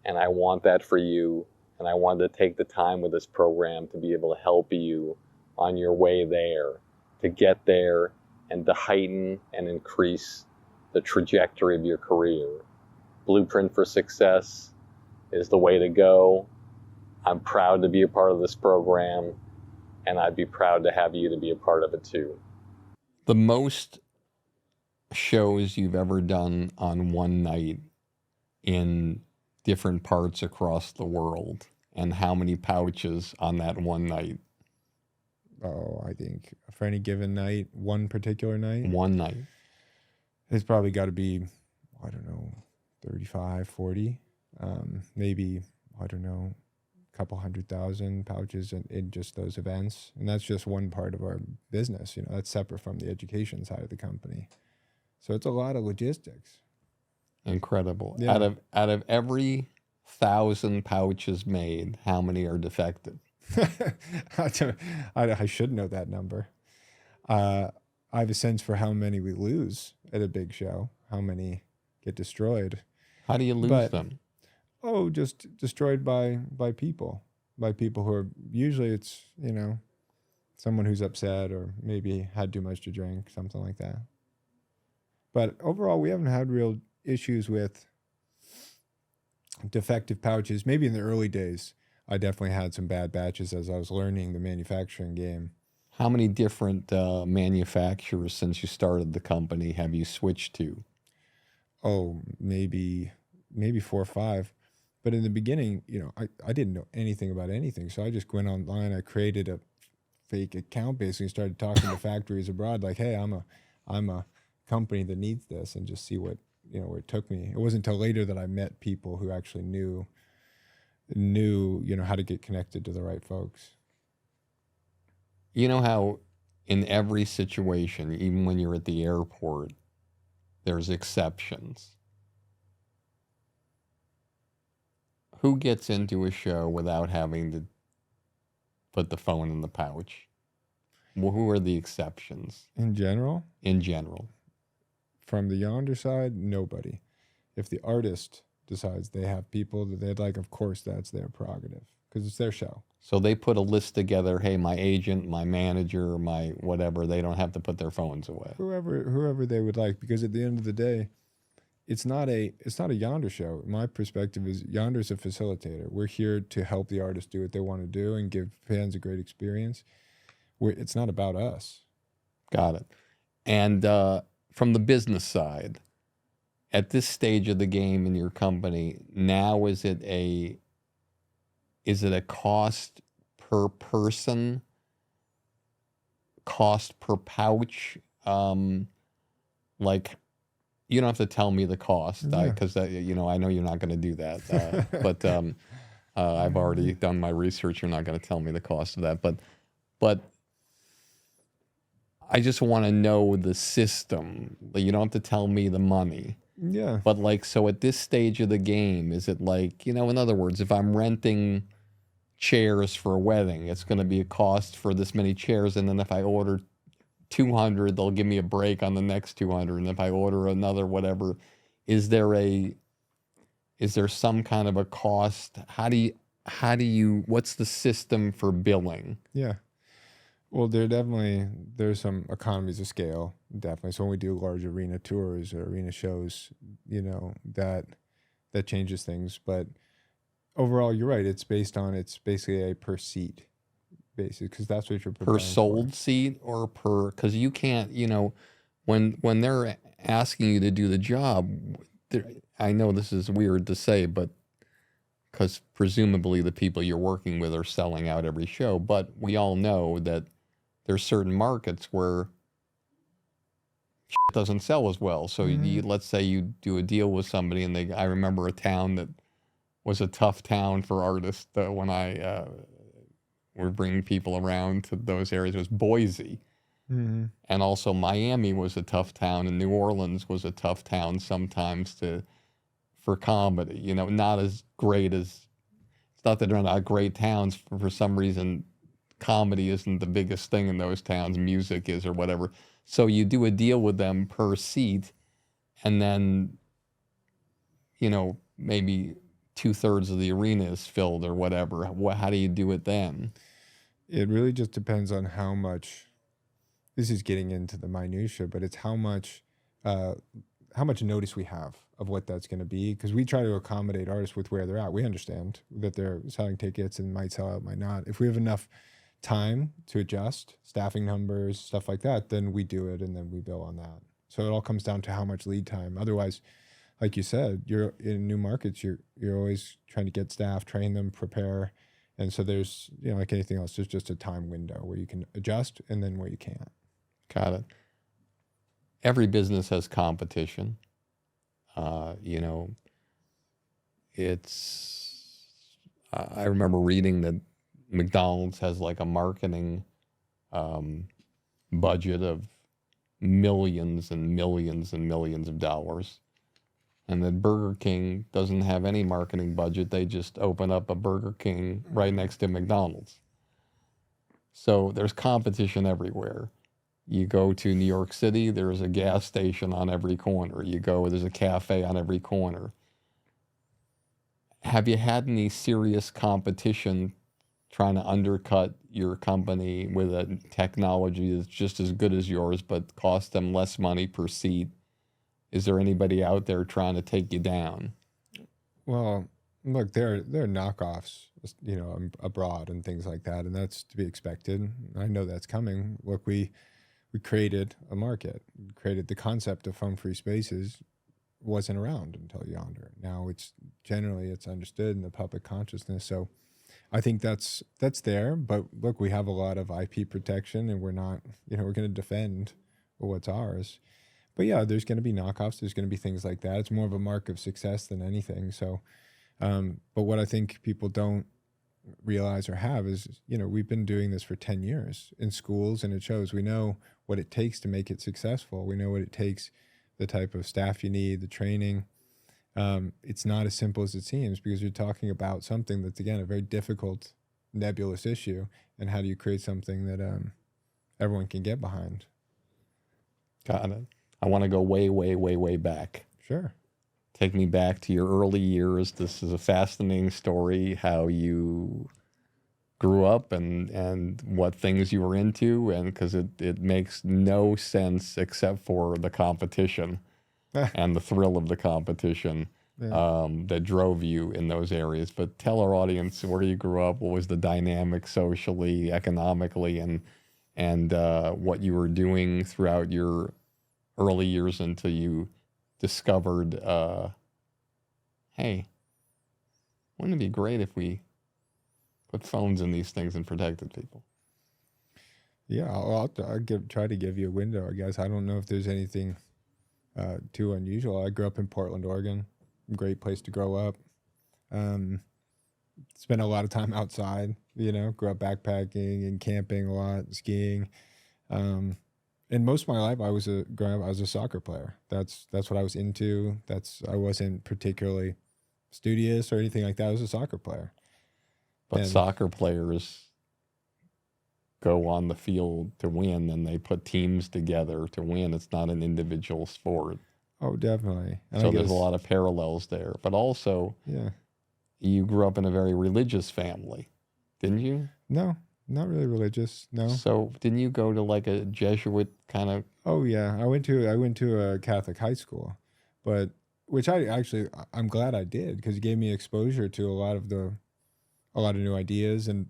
S1: And I want that for you, and I wanted to take the time with this program to be able to help you on your way there, to get there and to heighten and increase the trajectory of your career. Blueprint for Success is the way to go. I'm proud to be a part of this program, and I'd be proud to have you to be a part of it too.
S4: The most shows you've ever done on one night in different parts across the world, and how many pouches on that one night?
S7: Oh, I think for any given night, one particular night?
S4: One night.
S7: It's probably got to be, 35, 40. Maybe, a couple 100,000 pouches in just those events. And that's just one part of our business. That's separate from the education side of the company. So it's a lot of logistics.
S4: Incredible.
S7: Yeah.
S4: Out of every 1,000 pouches made, how many are defective?
S7: I should know that number. I have a sense for how many we lose at a big show, how many get destroyed.
S4: How do you lose them?
S7: Oh, just destroyed by people who are, usually it's, someone who's upset or maybe had too much to drink, something like that. But overall, we haven't had real issues with defective pouches. Maybe in the early days, I definitely had some bad batches as I was learning the manufacturing game.
S4: How many different manufacturers since you started the company have you switched to?
S7: Oh, maybe 4 or 5. But in the beginning, I didn't know anything about anything. So I just went online. I created a fake account, basically started talking to factories abroad, like, hey, I'm a company that needs this, and just see what, where it took me. It wasn't until later that I met people who actually knew, how to get connected to the right folks.
S4: You know how in every situation, even when you're at the airport, there's exceptions. Who gets into a show without having to put the phone in the pouch? Who are the exceptions?
S7: In general?
S4: In general.
S7: From the Yondr side, nobody. If the artist decides they have people that they'd like, of course, that's their prerogative. because it's their show.
S4: So they put a list together. Hey, my agent, my manager, my whatever. They don't have to put their phones away.
S7: Whoever they would like, because at the end of the day, it's not a Yondr show. My perspective is Yondr's a facilitator. We're here to help the artists do what they want to do and give fans a great experience. It's not about us.
S4: Got it. And from the business side, at this stage of the game in your company, now is it a cost per person, cost per pouch? Like, you don't have to tell me the cost because I know you're not going to do that. But I've already done my research. You're not going to tell me the cost of that. But I just want to know the system. You don't have to tell me the money.
S7: Yeah.
S4: But like, so at this stage of the game, is it like, in other words, if I'm renting chairs for a wedding, it's going to be a cost for this many chairs. And then if I order 200, they'll give me a break on the next 200. And if I order another, whatever, is there some kind of a cost? How do you, what's the system for billing?
S7: Yeah. Well, there's some economies of scale, definitely. So when we do large arena tours or arena shows, that changes things. But overall, you're right. It's basically a per seat basis, because that's what you're
S4: Per sold seat or per, because you can't, when they're asking you to do the job, I know this is weird to say, but because presumably the people you're working with are selling out every show, but we all know that there's certain markets where shit doesn't sell as well. So let's say you do a deal with somebody, and I remember a town that was a tough town for artists when I were bringing people around to those areas. It was Boise.
S7: Mm-hmm.
S4: And also Miami was a tough town, and New Orleans was a tough town sometimes for comedy. Not as great as, it's not that they're not great towns. For some reason, comedy isn't the biggest thing in those towns. Music is, or whatever. So you do a deal with them per seat, and then, maybe 2/3 of the arena is filled or whatever. How do you do it then?
S7: It really just depends on how much, this is getting into the minutia, but it's how much notice we have of what that's going to be, because we try to accommodate artists with where they're at. We understand that they're selling tickets and might sell out, might not. If we have enough time to adjust staffing numbers, stuff like that, then we do it, and then we bill on that. So it all comes down to how much lead time. Otherwise, like you said, you're in new markets, you're always trying to get staff, train them, prepare. And so there's, like anything else, there's just a time window where you can adjust and then where you can't.
S4: Got it. Every business has competition. I remember reading that McDonald's has like a marketing budget of millions and millions and millions of dollars. And that Burger King doesn't have any marketing budget. They just open up a Burger King right next to McDonald's. So there's competition everywhere. You go to New York City, there's a gas station on every corner. There's a cafe on every corner. Have you had any serious competition trying to undercut your company with a technology that's just as good as yours but costs them less money per seat? Is there anybody out there trying to take you down?
S7: Well, look, there are knockoffs, abroad and things like that, and that's to be expected. I know that's coming. Look, we created a market. We created the concept of phone-free spaces. Wasn't around until Yondr. Now it's understood in the public consciousness. So I think that's there. But look, we have a lot of IP protection, and we're not, we're going to defend what's ours. But yeah, there's going to be knockoffs. There's going to be things like that. It's more of a mark of success than anything. So, but what I think people don't realize or have is, we've been doing this for 10 years in schools, and it shows. We know what it takes to make it successful. We know what it takes, the type of staff you need, the training. It's not as simple as it seems, because you're talking about something that's, again, a very difficult, nebulous issue. And how do you create something that everyone can get behind?
S4: Got it. I want to go way, way, way, way back.
S7: Sure.
S4: Take me back to your early years. This is a fascinating story, how you grew up and what things you were into, and because it makes no sense except for the competition and the thrill of the competition that drove you in those areas. But tell our audience where you grew up, what was the dynamic socially, economically, and what you were doing throughout your early years until you discovered, hey, wouldn't it be great if we put phones in these things and protected people?
S7: Yeah, I'll try to give you a window, I guess. I don't know if there's anything too unusual. I grew up in Portland, Oregon. Great place to grow up. Spent a lot of time outside, grew up backpacking and camping a lot, skiing. And most of my life, growing up, I was a soccer player. That's what I was into. I wasn't particularly studious or anything like that. I was a soccer player.
S4: But soccer players go on the field to win, and they put teams together to win. It's not an individual sport.
S7: Oh, definitely. And
S4: so there's a lot of parallels there. But also, you grew up in a very religious family, didn't you?
S7: No, not really religious. No.
S4: So didn't you go to like a Jesuit kind of?
S7: Oh yeah, I went to a Catholic high school, but I'm glad I did, because it gave me exposure to a lot of new ideas, and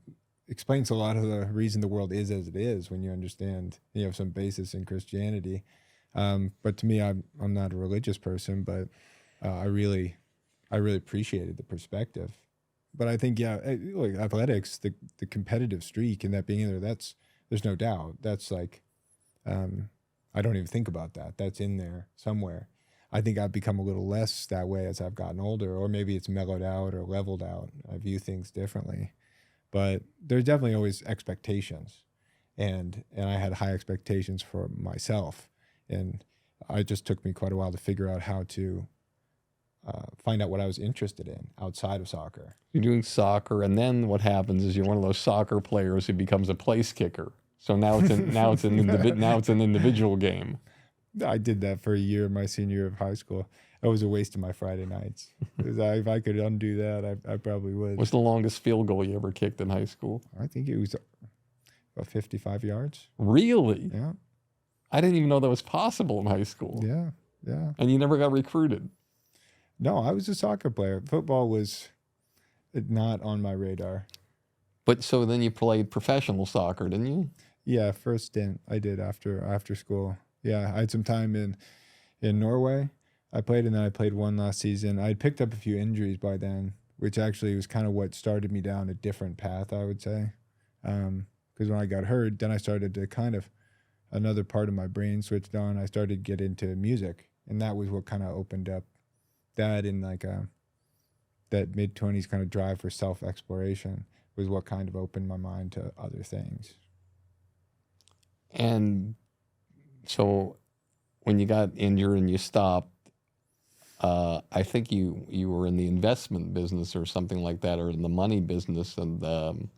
S7: explains a lot of the reason the world is as it is when you understand you have some basis in Christianity. But to me, I'm not a religious person, but I really appreciated the perspective. But I think, like athletics, the competitive streak and that being in there, there's no doubt. That's like, I don't even think about that. That's in there somewhere. I think I've become a little less that way as I've gotten older, or maybe it's mellowed out or leveled out. I view things differently. But there's definitely always expectations. And I had high expectations for myself. And it just took me quite a while to figure out how to find out what I was interested in outside of soccer.
S4: You're doing soccer, and then what happens is you're one of those soccer players who becomes a place kicker. So now it's an individual game.
S7: I did that for a year, my senior year of high school. It was a waste of my Friday nights. If I could undo that, I probably would.
S4: What's the longest field goal you ever kicked in high school?
S7: I think it was about 55 yards.
S4: Really?
S7: Yeah.
S4: I didn't even know that was possible in high school.
S7: Yeah, yeah.
S4: And you never got recruited?
S7: No, I was a soccer player. Football was not on my radar.
S4: But so then you played professional soccer, didn't you?
S7: Yeah, first stint I did after school. Yeah, I had some time in Norway. I played, and then I played one last season. I had picked up a few injuries by then, which actually was kind of what started me down a different path, I would say. Because when I got hurt, then I started to kind of, another part of my brain switched on. I started to get into music, and that was what kind of opened up that, in like that mid-20s kind of drive for self-exploration was what kind of opened my mind to other things.
S4: And so when you got injured and you stopped, I think you were in the investment business or something like that, or in the money business, and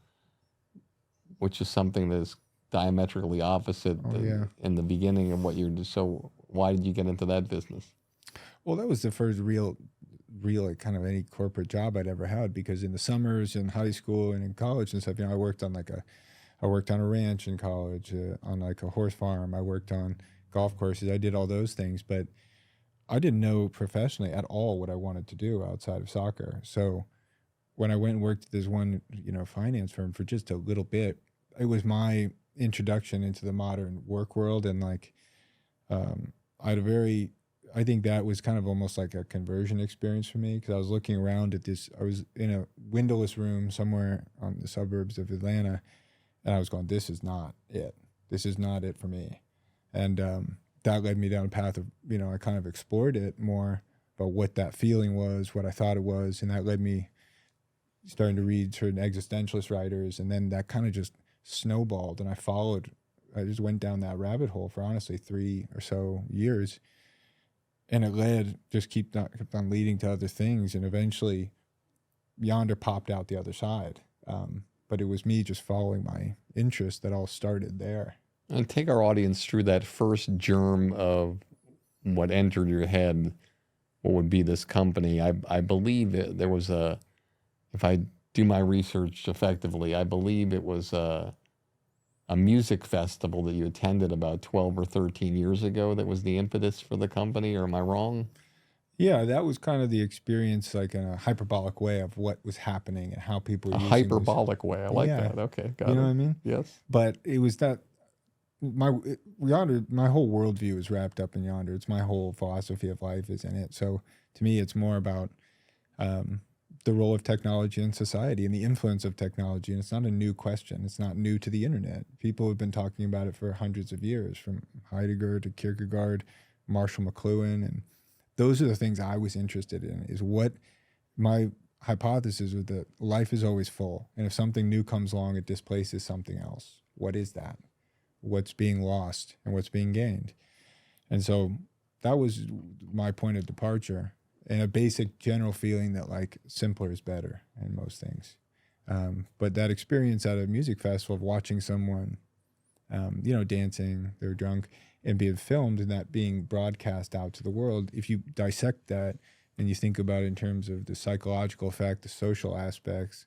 S4: which is something that's diametrically opposite in the beginning of what you're doing. So why did you get into that business?
S7: Well, that was the first real kind of any corporate job I'd ever had, because in the summers in high school and in college and stuff, I worked on a ranch in college, on like a horse farm. I worked on golf courses. I did all those things, but I didn't know professionally at all what I wanted to do outside of soccer. So when I went and worked at this one, finance firm for just a little bit, it was my introduction into the modern work world. And like, I think that was kind of almost like a conversion experience for me, because I was looking around at this. I was in a windowless room somewhere on the suburbs of Atlanta, and I was going, this is not it. This is not it for me. And that led me down a path of, I kind of explored it more about what that feeling was, what I thought it was. And that led me starting to read certain existentialist writers. And then that kind of just snowballed, and I just went down that rabbit hole for honestly 3 or so years. And it kept on leading to other things. And eventually Yondr popped out the other side. But it was me just following my interest that all started there.
S4: And take our audience through that first germ of what entered your head, what would be this company. I believe there was if I do my research effectively, I believe it was a music festival that you attended about 12 or 13 years ago that was the impetus for the company, or am I wrong?
S7: Yeah, that was kind of the experience, like in a hyperbolic way of what was happening and how people were
S4: A
S7: using this.
S4: hyperbolic way. I like
S7: Yeah.
S4: that. Okay, got it.
S7: You know what I mean?
S4: Yes.
S7: But it was that Yondr, my whole worldview is wrapped up in Yondr. It's my whole philosophy of life is in it. So to me, it's more about the role of technology in society and the influence of technology. And it's not a new question. It's not new to the internet. People have been talking about it for hundreds of years, from Heidegger to Kierkegaard, Marshall McLuhan. And those are the things I was interested in, is what my hypothesis was, that life is always full. And if something new comes along, it displaces something else. What is that? What's being lost and what's being gained? And so that was my point of departure, and a basic general feeling that like simpler is better in most things. But that experience at a music festival of watching someone, dancing, they were drunk, and being filmed, and that being broadcast out to the world, if you dissect that and you think about it in terms of the psychological effect, the social aspects,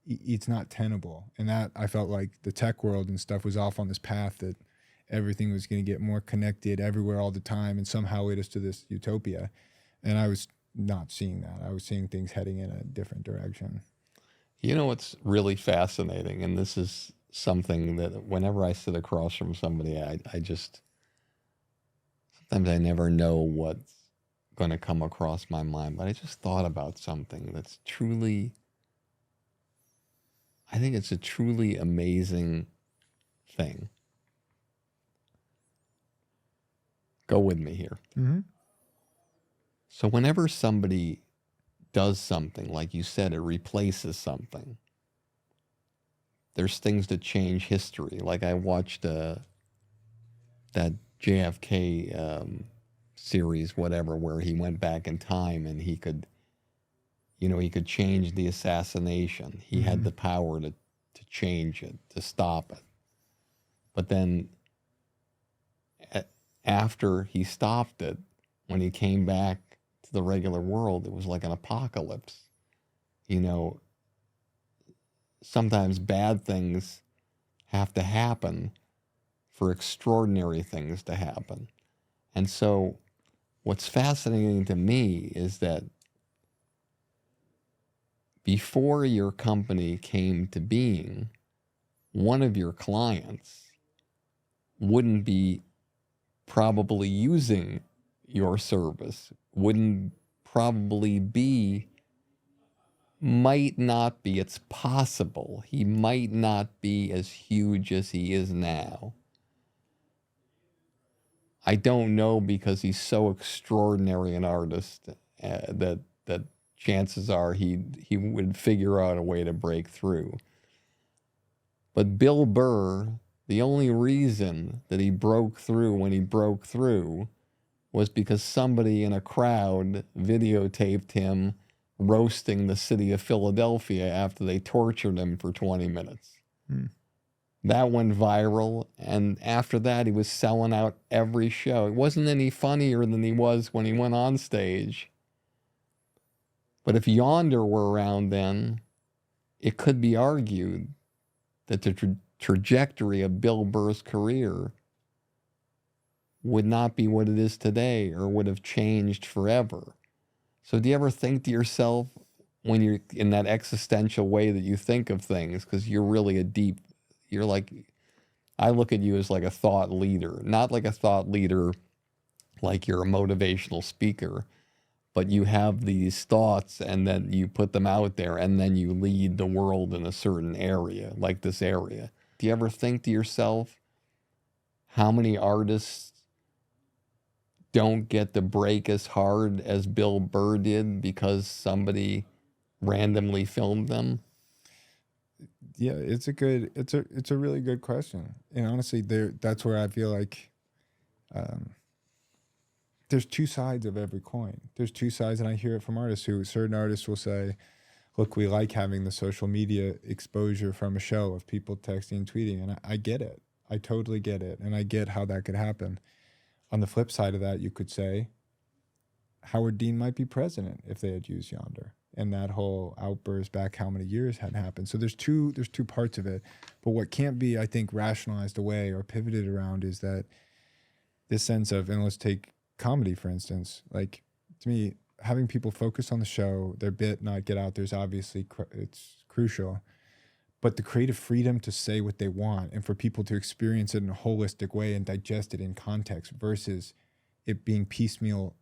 S7: it's not tenable. And that, I felt like the tech world and stuff was off on this path that everything was going to get more connected everywhere all the time and somehow lead us to this utopia. And I was not seeing that. I was seeing things heading in a different direction.
S4: You know what's really fascinating, and this is something that whenever I sit across from somebody, I just, sometimes I never know what's going to come across my mind, but I just thought about something that's truly, I think it's a truly amazing thing. Go with me here.
S7: Mm-hmm.
S4: So whenever somebody does something, like you said, it replaces something, there's things that change history. Like I watched that JFK series, whatever, where he went back in time and he could change the assassination. He had the power to change it, to stop it. But then after he stopped it, when he came back to the regular world, it was like an apocalypse. Sometimes bad things have to happen for extraordinary things to happen. And so what's fascinating to me is that before your company came to being, one of your clients wouldn't be probably using your service, wouldn't probably be, might not be, it's possible, he might not be as huge as he is now. I don't know, because he's so extraordinary an artist that chances are he would figure out a way to break through. But Bill Burr, the only reason that he broke through when he broke through was because somebody in a crowd videotaped him roasting the city of Philadelphia after they tortured him for 20 minutes. That went viral, and after that, he was selling out every show. It wasn't any funnier than he was when he went on stage. But if Yondr were around then, it could be argued that the trajectory of Bill Burr's career would not be what it is today, or would have changed forever. So do you ever think to yourself, when you're in that existential way that you think of things, because you're really you're like, I look at you as like a thought leader, not like a thought leader like you're a motivational speaker, but you have these thoughts and then you put them out there and then you lead the world in a certain area, like this area. Do you ever think to yourself, how many artists don't get to break as hard as Bill Burr did because somebody randomly filmed them?
S7: Yeah, it's a really good question. And honestly, that's where I feel like there's two sides of every coin. There's two sides, and I hear it from artists who, certain artists will say, look, we like having the social media exposure from a show of people texting and tweeting, and I get it. I totally get it, and I get how that could happen. On the flip side of that, you could say Howard Dean might be president if they had used Yondr. and that whole outburst back how many years had happened. So there's two parts of it. But what can't be, I think, rationalized away or pivoted around is that this sense of, and let's take comedy, for instance, like to me, having people focus on the show, their bit, not get out there's obviously, it's crucial. But the creative freedom to say what they want and for people to experience it in a holistic way and digest it in context versus it being piecemeal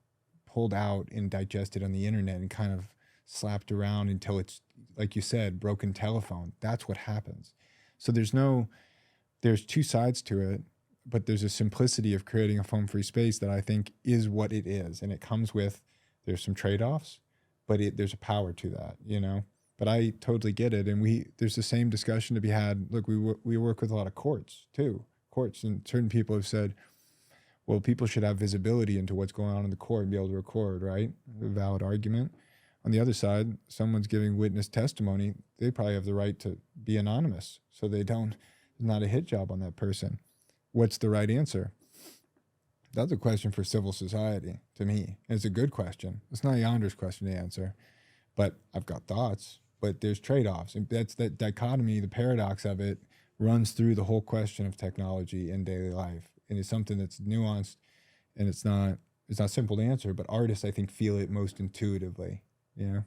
S7: pulled out and digested on the internet and kind of slapped around until it's, like you said, broken telephone. That's what happens. So there's two sides to it, but there's a simplicity of creating a foam-free space that I think is what it is. And it comes with, there's some trade-offs, but there's a power to that, you know? But I totally get it. And there's the same discussion to be had. Look, we work with a lot of courts too. Courts, and certain people have said, well, people should have visibility into what's going on in the court and be able to record, right? A valid argument. On the other side, someone's giving witness testimony. They probably have the right to be anonymous. So there's not a hit job on that person. What's the right answer? That's a question for civil society to me. And it's a good question. It's not Yondr's question to answer, but I've got thoughts. But there's trade-offs, and that's that dichotomy, the paradox of it runs through the whole question of technology in daily life. And it's something that's nuanced, and it's not simple to answer, but artists, I think, feel it most intuitively, you know?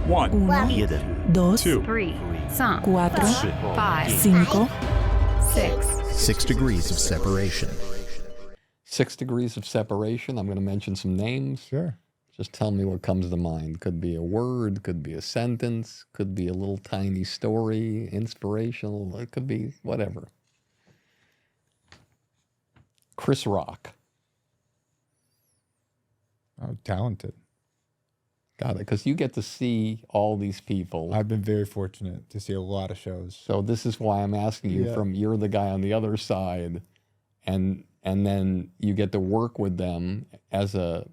S8: 1,
S9: 2,
S8: 3,
S9: 4,
S8: 5,
S9: 6.
S10: 6 degrees of separation.
S4: 6 degrees of separation. I'm going to mention some names.
S7: Sure.
S4: Just tell me what comes to mind. Could be a word, could be a sentence, could be a little tiny story, inspirational. It could be whatever. Chris Rock.
S7: Oh, talented.
S4: Got it. Because you get to see all these people.
S7: I've been very fortunate to see a lot of shows.
S4: So this is why I'm asking you you're the guy on the other side, and then you get to work with them as an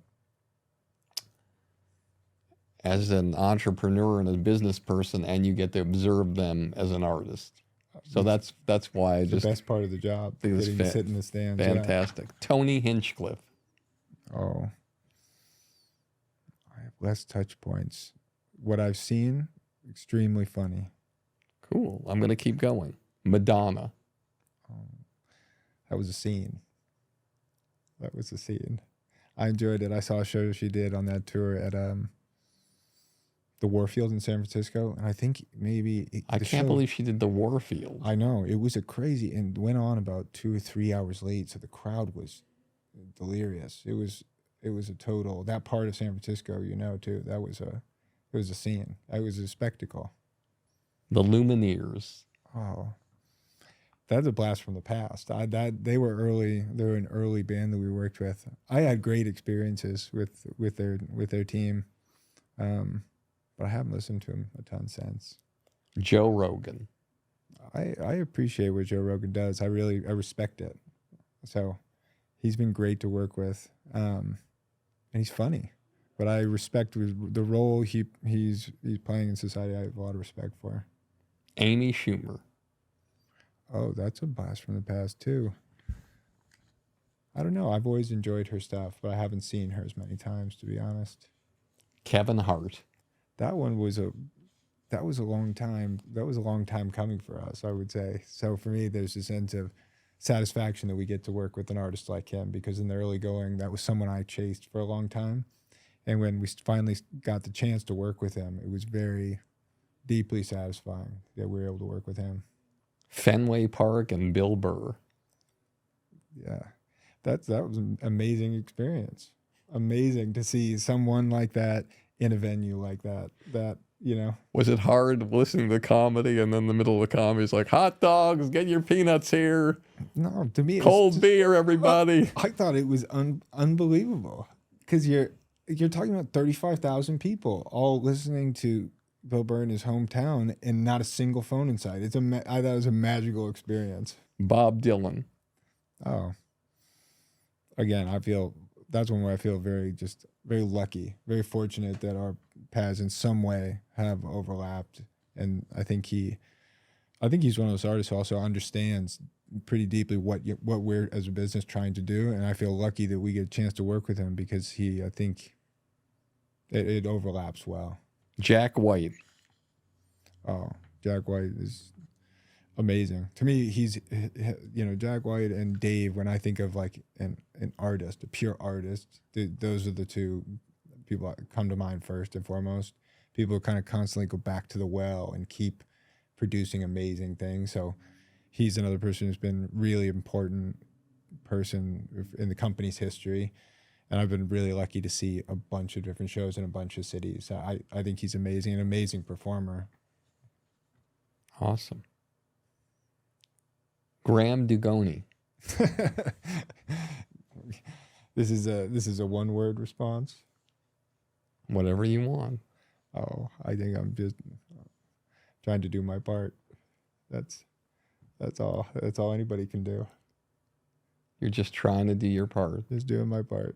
S4: entrepreneur and a business person, and you get to observe them as an artist. So that's why
S7: the best part of the job, getting to sit in the stands.
S4: Fantastic. Yeah. Tony Hinchcliffe.
S7: Oh, I have less touch points. What I've seen, extremely funny.
S4: Cool. I'm going to keep going. Madonna.
S7: That was a scene. That was a scene. I enjoyed it. I saw a show she did on that tour at the Warfield in San Francisco, and I think maybe
S4: I can't believe she did the Warfield.
S7: I know, it was a crazy, and went on about 2 or 3 hours late, so the crowd was delirious. It was a total, that part of San Francisco, you know, too. It was a scene. It was a spectacle.
S4: The Lumineers.
S7: Oh, that's a blast from the past. They were an early band that we worked with. I had great experiences with their team. But I haven't listened to him a ton since.
S4: Joe Rogan.
S7: I appreciate what Joe Rogan does. I respect it. So he's been great to work with. And he's funny. But I respect the role he's playing in society. I have a lot of respect for.
S4: Amy Schumer.
S7: Oh, that's a blast from the past too. I don't know. I've always enjoyed her stuff, but I haven't seen her as many times, to be honest.
S4: Kevin Hart.
S7: That one was a long time. That was a long time coming for us, I would say. So for me, there's a sense of satisfaction that we get to work with an artist like him, because in the early going, that was someone I chased for a long time. And when we finally got the chance to work with him, it was very deeply satisfying that we were able to work with him.
S4: Fenway Park and Bill Burr.
S7: Yeah, that was an amazing experience. Amazing to see someone like that in a venue like that, you know.
S4: Was it hard listening to comedy and then in the middle of the comedy is like, hot dogs, get your peanuts here.
S7: No, to me,
S4: cold beer, everybody.
S7: I thought it was unbelievable, because you're talking about 35,000 people all listening to Bill Burr in his hometown and not a single phone in sight. I thought it was a magical experience.
S4: Bob Dylan.
S7: Oh, again, that's one where I feel very lucky, very fortunate that our paths in some way have overlapped. And I think he's one of those artists who also understands pretty deeply what we're as a business trying to do. And I feel lucky that we get a chance to work with him, because I think it overlaps well.
S4: Jack White.
S7: Oh, Jack White is amazing. To me, he's, Jack White and Dave, when I think of like an artist, a pure artist, those are the two people that come to mind first and foremost. People who kind of constantly go back to the well and keep producing amazing things. So he's another person who's been really important person in the company's history. And I've been really lucky to see a bunch of different shows in a bunch of cities. I think he's amazing, an amazing performer.
S4: Awesome. Graham Dugoni.
S7: This is a one-word response.
S4: Whatever you want.
S7: Oh, I think I'm just trying to do my part. That's all. That's all anybody can do.
S4: You're just trying to do your part.
S7: Just doing my part.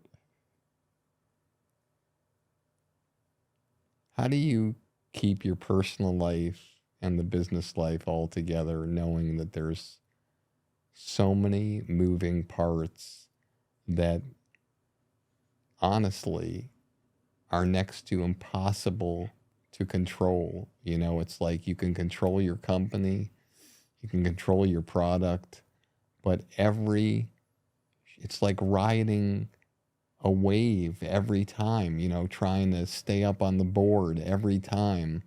S4: How do you keep your personal life and the business life all together, knowing that there's so many moving parts that honestly are next to impossible to control? You know, it's like you can control your company, you can control your product, but it's like riding a wave every time, trying to stay up on the board every time.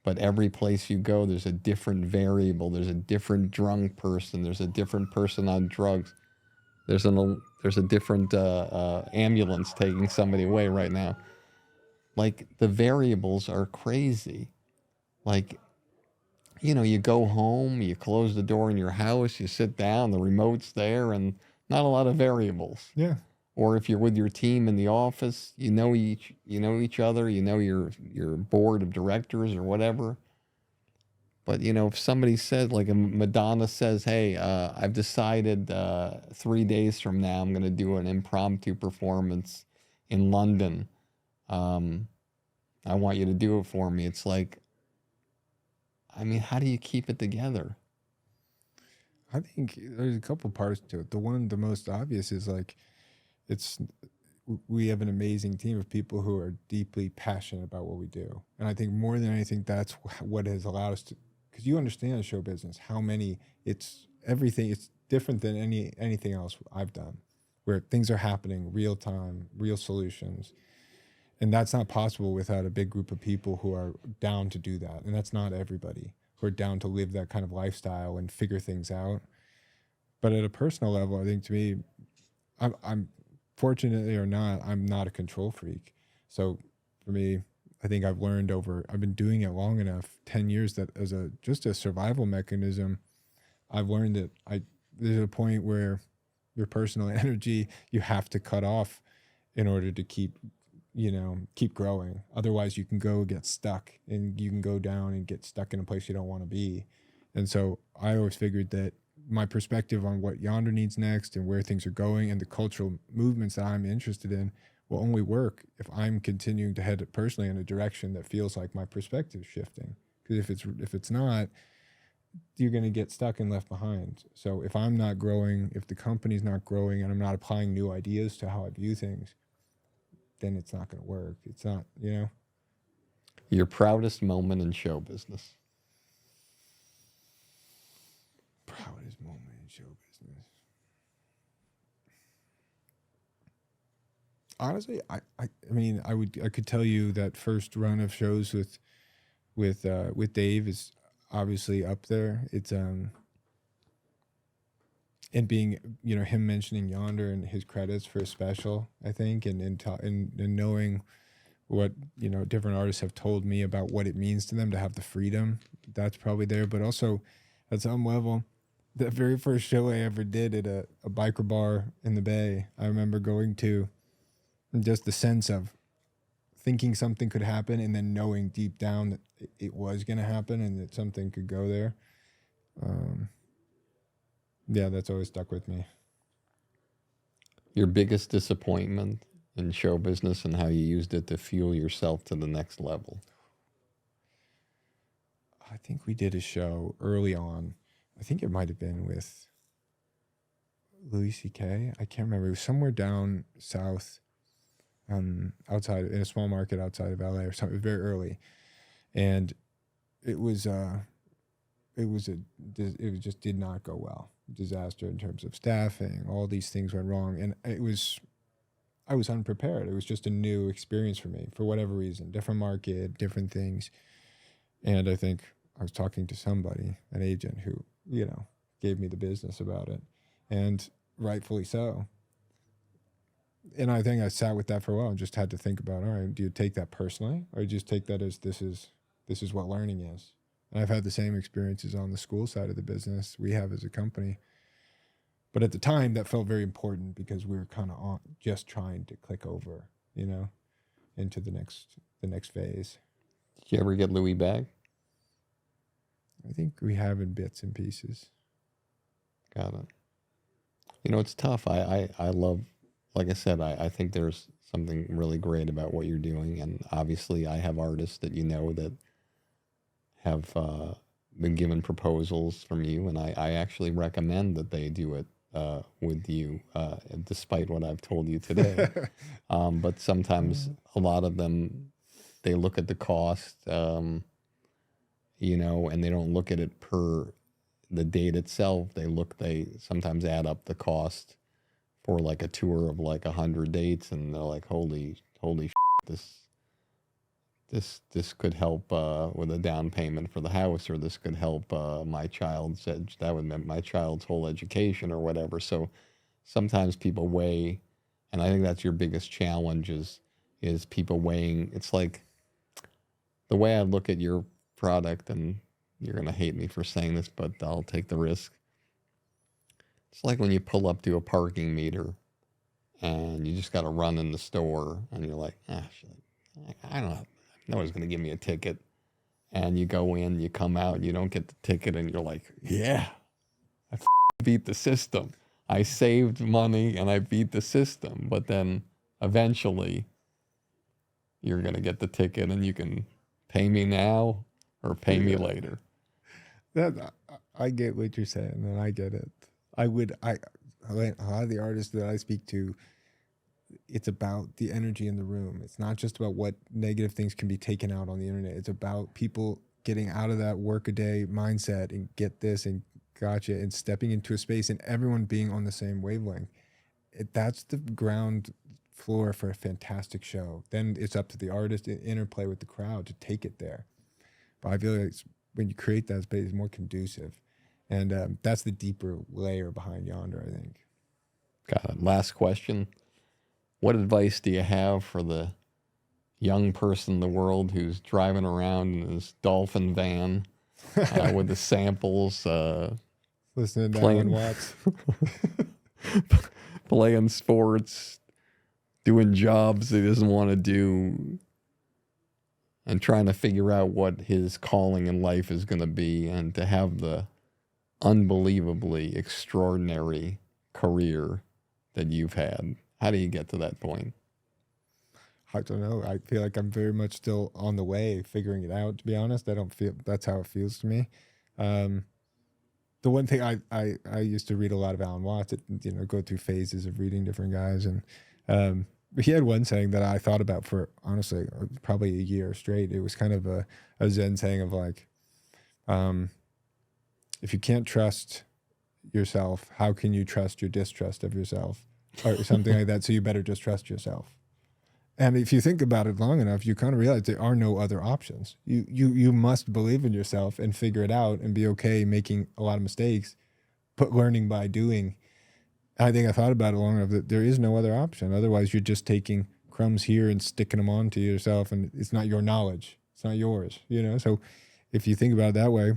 S4: But every place you go, there's a different variable. There's a different drunk person. There's a different person on drugs. There's a different ambulance taking somebody away right now. Like, the variables are crazy. Like, you go home, you close the door in your house, you sit down, the remote's there, and not a lot of variables.
S7: Yeah.
S4: Or if you're with your team in the office, you know each other, your board of directors or whatever. But if somebody said, like, a Madonna says, "Hey, I've decided 3 days from now I'm going to do an impromptu performance in London. I want you to do it for me." It's like, how do you keep it together?
S7: I think there's a couple parts to it. The most obvious is like, we have an amazing team of people who are deeply passionate about what we do. And I think more than anything, that's what has allowed us to, because you understand show business, it's different than anything else I've done, where things are happening real time, real solutions. And that's not possible without a big group of people who are down to do that. And that's not everybody who are down to live that kind of lifestyle and figure things out. But at a personal level, I think, to me, I'm fortunately or not, I'm not a control freak. So for me, I think I've been doing it long enough, 10 years, that as just a survival mechanism, I've learned that there's a point where your personal energy, you have to cut off in order to keep growing. Otherwise you can go get stuck, and you can go down and get stuck in a place you don't want to be. And so I always figured that my perspective on what Yondr needs next and where things are going and the cultural movements that I'm interested in will only work if I'm continuing to head personally in a direction that feels like my perspective is shifting. Because if it's not, you're going to get stuck and left behind. So if I'm not growing, if the company's not growing, and I'm not applying new ideas to how I view things, then it's not going to work. It's not,
S4: Your proudest moment in show business?
S7: Proudest moment in show business. Honestly, I could tell you that first run of shows with Dave is obviously up there. It's and being, him mentioning Yondr and his credits for a special, I think, and knowing what, different artists have told me about what it means to them to have the freedom, that's probably there. But also, at some level, the very first show I ever did at a biker bar in the Bay, I remember going to, and just the sense of thinking something could happen and then knowing deep down that it was going to happen and that something could go there. Yeah, that's always stuck with me.
S4: Your biggest disappointment in show business and how you used it to fuel yourself to the next level?
S7: I think we did a show early on. I think it might have been with Louis C.K. I can't remember. It was somewhere down south, outside, in a small market outside of LA or something. It was very early. And it just did not go well. Disaster in terms of staffing, all these things went wrong. And I was unprepared. It was just a new experience for me for whatever reason, different market, different things. And I think I was talking to somebody, an agent who, gave me the business about it, and rightfully so. And I think I sat with that for a while and just had to think about, all right, do you take that personally, or do you just take that as this is what learning is? And I've had the same experiences on the school side of the business we have as a company. But at the time, that felt very important because we were kind of just trying to click over, into the next phase.
S4: Did you ever get Louis back?
S7: I think we have in bits and pieces.
S4: Got it. It's tough. I love, like I said, I think there's something really great about what you're doing. And obviously I have artists that that have been given proposals from you. And I actually recommend that they do it with you, despite what I've told you today. But sometimes a lot of them, they look at the cost, and they don't look at it per the date itself. They sometimes add up the cost for like a tour of like 100 dates, and they're like, holy shit, this could help with a down payment for the house, or this could help my child's that would make my child's whole education or whatever. So sometimes people weigh, and I think that's your biggest challenge is people weighing. It's like the way I look at your product, and you're going to hate me for saying this, but I'll take the risk. It's like when you pull up to a parking meter and you just got to run in the store and you're like, shit, I don't know. No one's going to give me a ticket. And you go in, you come out, you don't get the ticket, and you're like, yeah, I beat the system. I saved money and I beat the system. But then eventually you're going to get the ticket and you can pay me now or pay me later.
S7: I get what you're saying, and I get it. A lot of the artists that I speak to, it's about the energy in the room. It's not just about what negative things can be taken out on the internet. It's about people getting out of that workaday mindset and get this and gotcha and stepping into a space and everyone being on the same wavelength. That's the ground floor for a fantastic show. Then it's up to the artist to interplay with the crowd to take it there. But I feel like when you create that space, it's more conducive. And that's the deeper layer behind Yondr, I think.
S4: Got it. Last question. What advice do you have for the young person in the world who's driving around in his Dolphin van with the samples,
S7: listening to Alan Watts,
S4: playing sports, doing jobs he doesn't want to do, and trying to figure out what his calling in life is going to be, and to have the unbelievably extraordinary career that you've had? How do you get to that point?
S7: I don't know. I feel like I'm very much still on the way, figuring it out, to be honest. I don't feel that's how it feels to me. The one thing I used to read a lot of Alan Watts, go through phases of reading different guys. And he had one saying that I thought about for, honestly, probably a year straight. It was kind of a Zen saying of like, if you can't trust yourself, how can you trust your distrust of yourself? Or something like that. So you better just trust yourself. And if you think about it long enough, you kind of realize there are no other options. You must believe in yourself and figure it out and be okay making a lot of mistakes, but learning by doing. I think I thought about it long enough that there is no other option. Otherwise, you're just taking crumbs here and sticking them onto yourself, and it's not your knowledge. It's not yours, So if you think about it that way,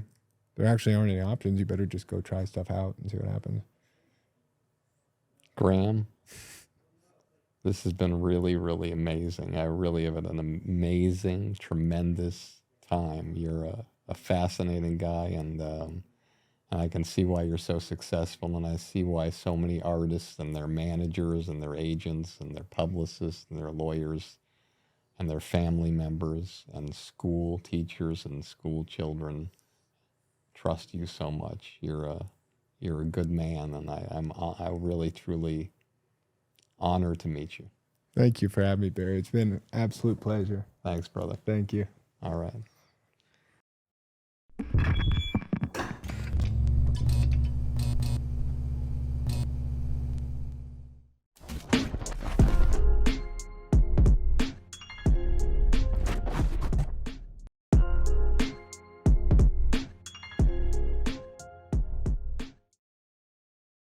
S7: there actually aren't any options. You better just go try stuff out and see what happens.
S4: Graham, this has been really, really amazing. I really have had an amazing, tremendous time. You're a fascinating guy, and I can see why you're so successful, and I see why so many artists and their managers and their agents and their publicists and their lawyers and their family members and school teachers and school children trust you so much. You're a good man, and I'm really, truly honored to meet you.
S7: Thank you for having me, Barry. It's been an absolute pleasure.
S4: Thanks, brother.
S7: Thank you.
S4: All right.